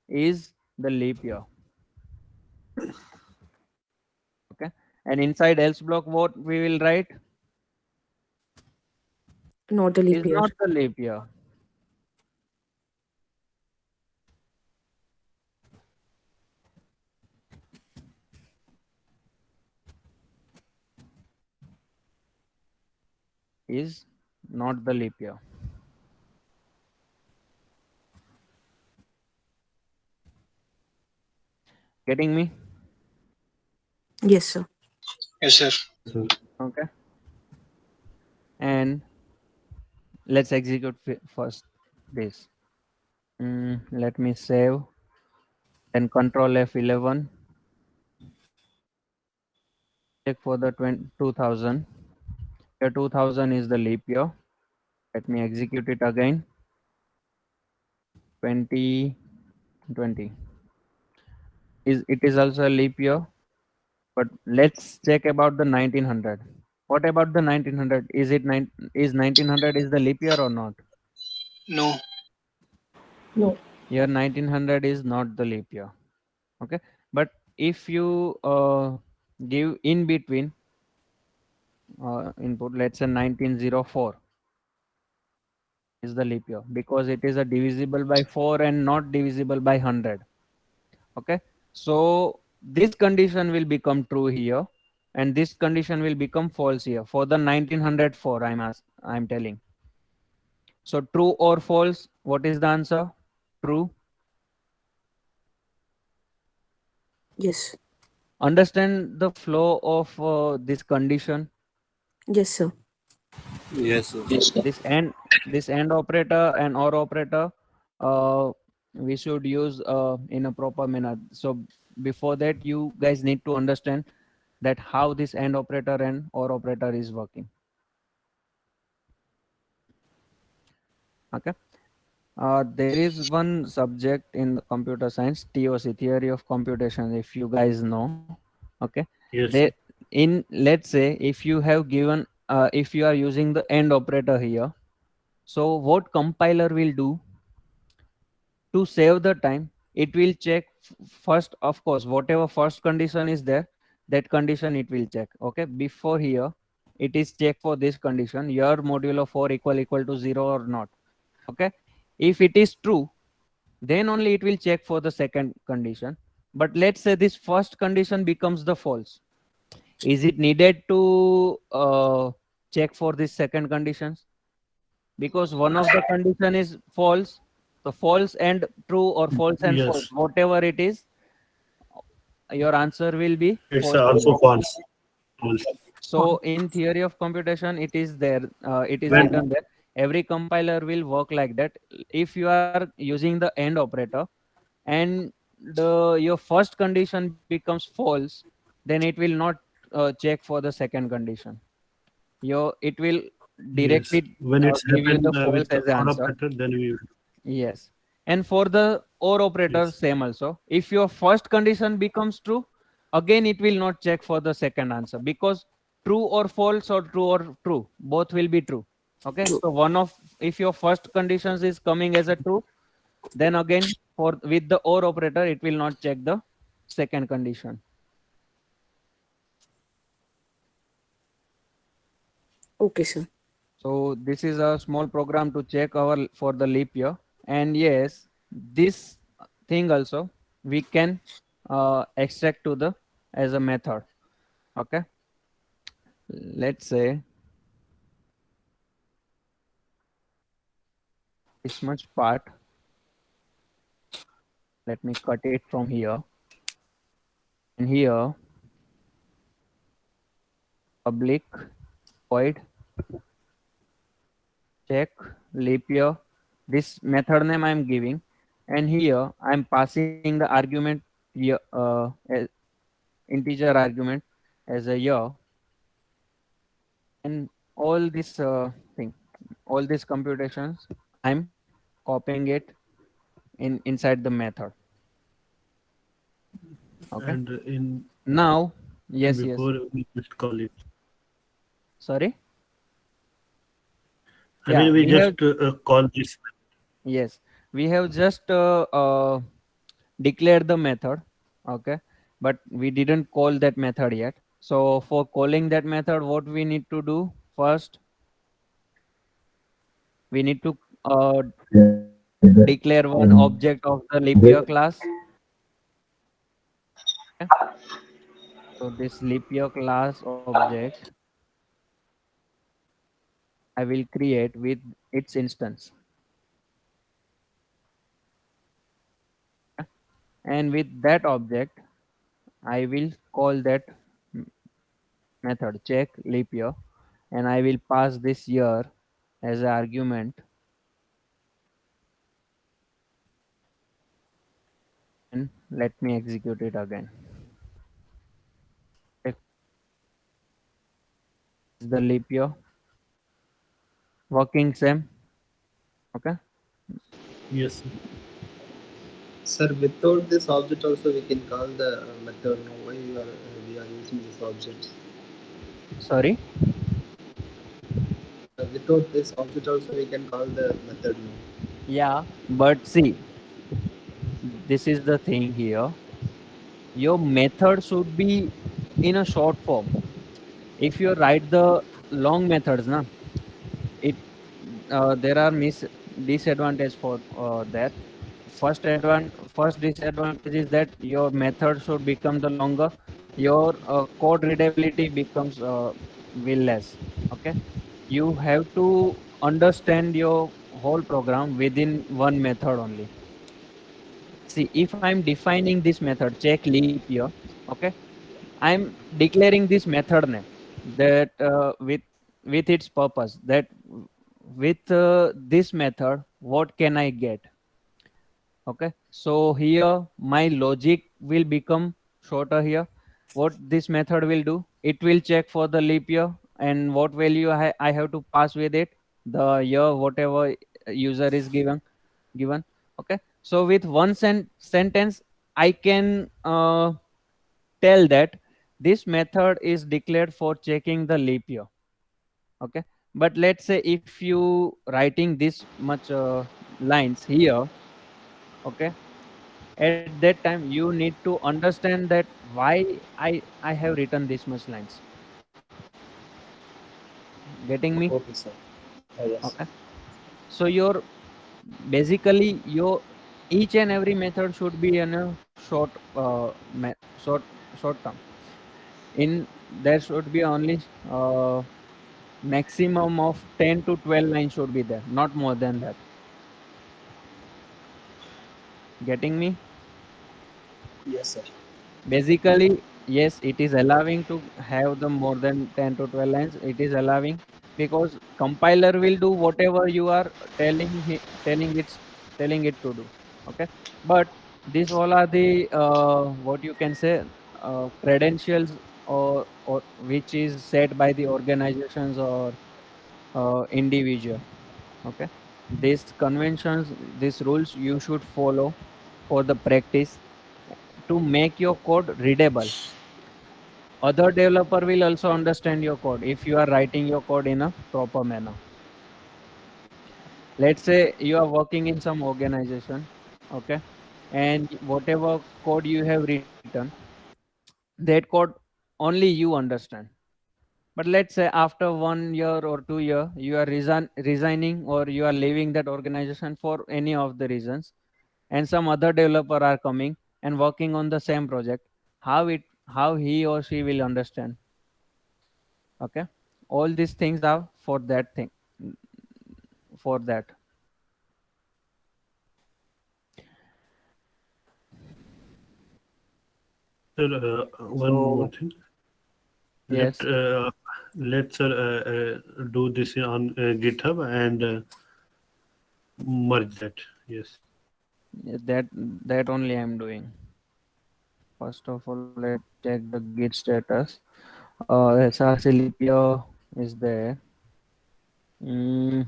is the leap year. Okay. And inside else block what we will write Not a is leap year. not the leap year. Is not the leap year. Getting me? Yes, sir. Yes, sir. Sir. Okay. And let's execute first this. Let me save and control F11. Check for the 2000. Here 2000 is the leap year. Let me execute it again. 2020 is it is also a leap year, but let's check about the 1900. What about the 1900? Is 1900 is the leap year or not? No. No. Year 1900 is not the leap year. Okay, but if you give in between input, let's say 1904. is the leap year because it is a divisible by 4 and not divisible by 100. Okay, so this condition will become true here and this condition will become false here for the 1904. I'm telling. So true or false, what is the answer? True. Yes. Understand the flow of this condition. Yes, sir. Yes, sir. Yes, sir. This and operator and or operator, uh, we should use in a proper manner. So before that, you guys need to understand that how this and operator and or operator is working. Okay. There is one subject in computer science, TOC, theory of computation, if you guys know. Okay. Yes. They, in let's say if you have given if you are using the AND operator here, so what compiler will do to save the time, it will check first, of course, whatever first condition is there, that condition it will check. Okay, before here it is check for this condition, your modulo 4 equal to 0 or not. Okay, if it is true, then only it will check for the second condition. But let's say this first condition becomes the false, is it needed to check for this second conditions? Because one of the condition is false, so false and true or false and false, Yes. whatever it is, your answer will be It's false. also false. False. So in theory of computation, it is there, it is When- written there. Every compiler will work like that. If you are using the AND operator and your first condition becomes false, then it will not check for the second condition. It will Yes. directly When it's give you happened the false with as the the answer. operator, then we Yes. And for the OR operator, Yes. same also. If your first condition becomes true, again it will not check for the second answer because true or false or true, both will be true. Okay. True. So one of, if your first conditions is coming as a true, then again for with the OR operator, it will not check the second condition. Okay, sir. So this is a small program to check our for the leap year. And yes, this thing also we can extract to the as a method. Okay. Let's say this much part. Let me cut it from here. And here public void check leap year. This method name I'm giving, and here I'm passing the argument year, integer argument as a year, and all this thing, all these computations, I'm copying it inside the method. Okay. and in Now, yes. before we just call it. Sorry. I Yeah, mean, we we have- just call this. Yes, we have just declared the method. Okay, but we didn't call that method yet. So for calling that method, what we need to do first? We need to declare one object of the leap year class. Okay. So this leap year class object I will create with its instance. And with that object, I will call that method check leap year, and I will pass this year as an argument, and let me execute it again. Check the leap year working same. Okay. Yes. Sir, without this object also we can call the method. No, why we are using this object? Sorry. Without this object also we can call the method. No. Yeah, but see, this is the thing here. Your method should be in a short form. If you write the long methods, na, it there are disadvantage for that. First disadvantage is that your method should become the longer, your code readability becomes will less. Okay, you have to understand your whole program within one method only. See, if I'm defining this method check leap year, okay, I'm declaring this method name that with its purpose, that with this method what can I get. Okay, so here my logic will become shorter here. What this method will do, it will check for the leap year and what value I have to pass with it, the year whatever user is given. Okay, so with one sentence I can tell that this method is declared for checking the leap year. Okay, but let's say if you writing this much lines here, okay, at that time you need to understand that why I have written this much lines. Getting me? Okay, sir. Yes. Okay, so your basically your each and every method should be in a short term. In there should be only maximum of 10 to 12 lines should be there, not more than that. Getting me? Yes, sir. Basically, yes, it is allowing to have the more than 10 to 12 lines. It is allowing because compiler will do whatever you are telling it to do. Okay, but these all are the what you can say credentials or which is set by the organizations or individual. Okay, these conventions, these rules you should follow for the practice to make your code readable. Other developer will also understand your code if you are writing your code in a proper manner. Let's say you are working in some organization, okay, and whatever code you have written, that code only you understand. But let's say after 1 year or 2 year you are resigning or you are leaving that organization for any of the reasons, and some other developer are coming and working on the same project, how he or she will understand. Okay, all these things are for that thing, for that. Sir, one more So thing. Let yes, let's do this on GitHub and merge that. Yes. that only I'm doing. First of all, let's check the git status. SRC Lipia is there. mm,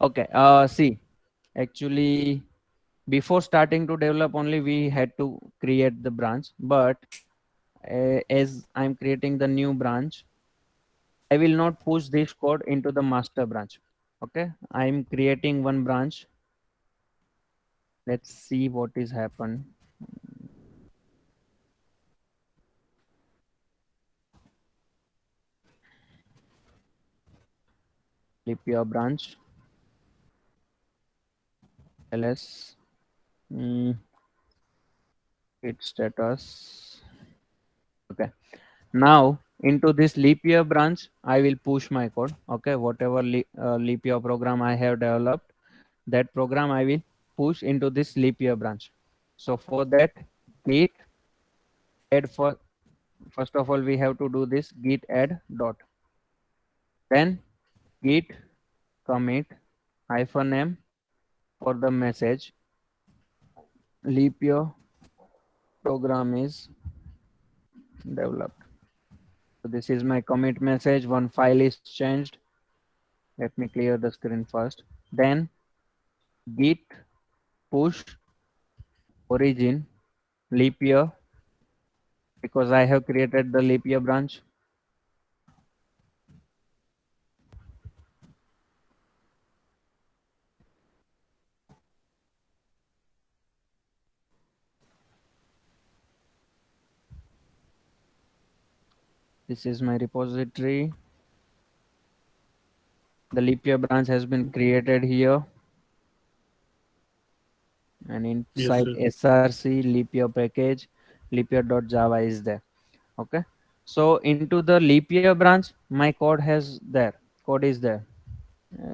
okay, see, actually before starting to develop only we had to create the branch, but as I'm creating the new branch, I will not push this code into the master branch. Okay, I'm creating one branch. Let's see what is happen. Lipia branch ls mm, git status. Okay, now into this leap year branch I will push my code. Okay, whatever leap year program I have developed, that program I will push into this leap year branch. So for that, git add first of all we have to do this git add dot, then git commit -m for the message leap year program is developed. So this is my commit message. One file is changed. Let me clear the screen first. Then git push origin leap year, because I have created the leap year branch. This is my repository. The leap year branch has been created here, and Yes, inside sir. src leap year package, leapyear.java is there. Okay, so into the leap year branch, my code is there.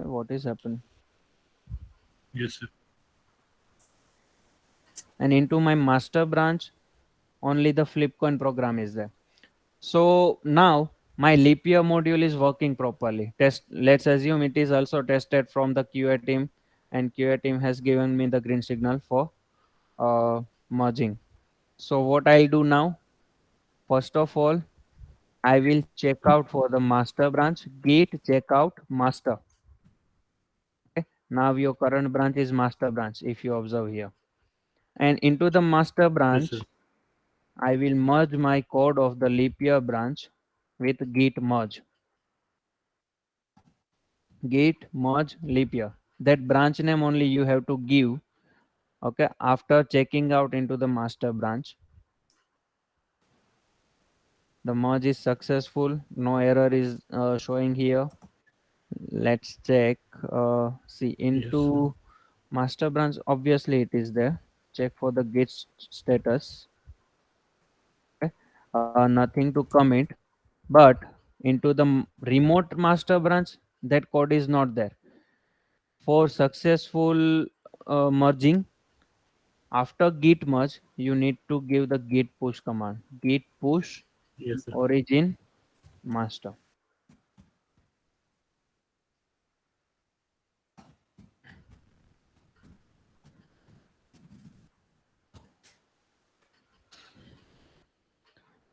What is happening? Yes, sir. And into my master branch, only the flipcoin program is there. So now my leap year module is working properly. Test. Let's assume it is also tested from the QA team, and QA team has given me the green signal for merging. So what I'll do now? First of all, I will check out for the master branch. Git checkout master. Okay. Now your current branch is master branch. If you observe here, and into the master Yes, sir. branch, I will merge my code of the leap year branch with git merge. Git merge leap year. That branch name only you have to give. Okay. After checking out into the master branch, the merge is successful. No error is showing here. Let's check. See Yes, sir. into master branch. Obviously, it is there. Check for the git status. Okay. Nothing to commit. But into the remote master branch, that code is not there. For successful merging, after git merge, you need to give the git push command. Git push Yes, sir. origin master.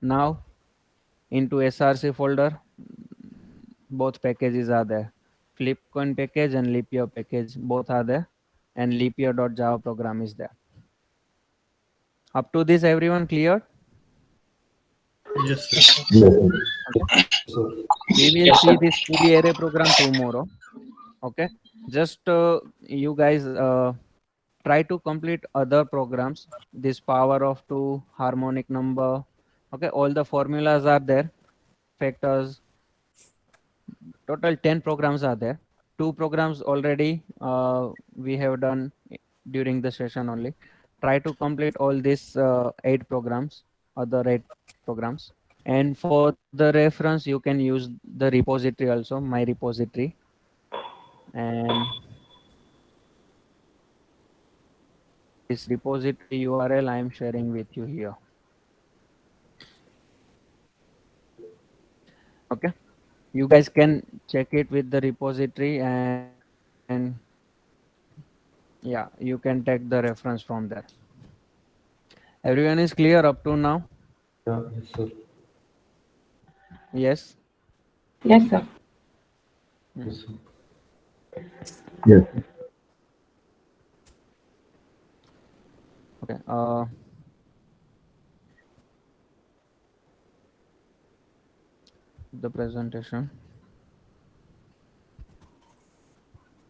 Now into src folder, both packages are there. Flipcoin package and leapyear package both are there, and leapyear.java program is there. Up to this, everyone clear? Yes, sir. Yes, sir. Okay. Sir. We will Yes, see sir. this 2D array program tomorrow. Okay. Just you guys try to complete other programs. This power of two, harmonic number. Okay. All the formulas are there. Factors. Total 10 programs are there. Two programs already we have done during the session only. Try to complete all these eight programs, other eight programs. And for the reference, you can use the repository also, my repository. And this repository URL I am sharing with you here. Okay. You guys can check it with the repository, and yeah, you can take the reference from there. Everyone is clear up to now? Yeah, yes, sir. Yes. Yes, sir. Yes, sir. Yes. Okay. The presentation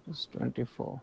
is 24.